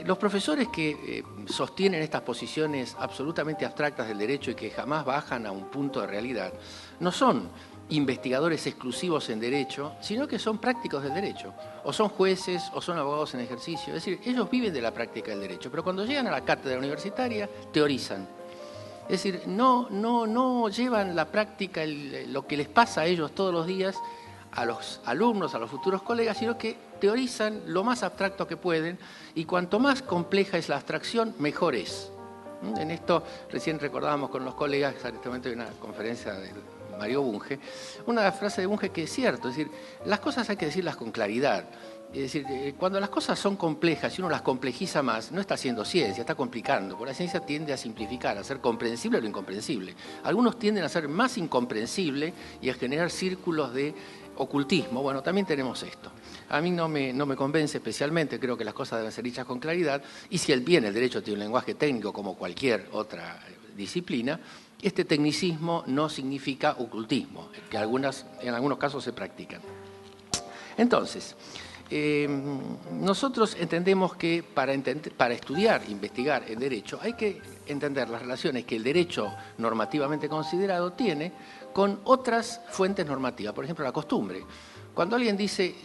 Los profesores que sostienen estas posiciones absolutamente abstractas del derecho y que jamás bajan a un punto de realidad, no son investigadores exclusivos en derecho, sino que son prácticos del derecho, o son jueces o son abogados en ejercicio. Es decir, ellos viven de la práctica del derecho, pero cuando llegan a la cátedra universitaria teorizan. Es decir, no llevan la práctica, lo que les pasa a ellos todos los días, a los alumnos, a los futuros colegas, sino que teorizan lo más abstracto que pueden, y cuanto más compleja es la abstracción, mejor es. En esto recién recordábamos con los colegas, exactamente en una conferencia de Mario Bunge, una frase de Bunge que es cierto, es decir, las cosas hay que decirlas con claridad. Es decir, cuando las cosas son complejas y uno las complejiza más, no está haciendo ciencia, está complicando, porque la ciencia tiende a simplificar, a hacer comprensible lo incomprensible. Algunos tienden a ser más incomprensible y a generar círculos de ocultismo. Bueno, también tenemos esto. A mí no me convence especialmente, creo que las cosas deben ser dichas con claridad, y si el derecho tiene un lenguaje técnico como cualquier otra disciplina, este tecnicismo no significa ocultismo, que en algunos casos se practican. Entonces, nosotros entendemos que para estudiar, investigar en derecho, hay que entender las relaciones que el derecho normativamente considerado tiene con otras fuentes normativas, por ejemplo, la costumbre. Cuando alguien dice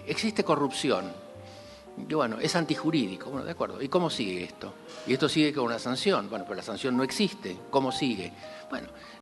existe corrupción, bueno, es antijurídico, bueno, de acuerdo, ¿y cómo sigue esto? Y esto sigue con una sanción, bueno, pero la sanción no existe, ¿cómo sigue? Bueno,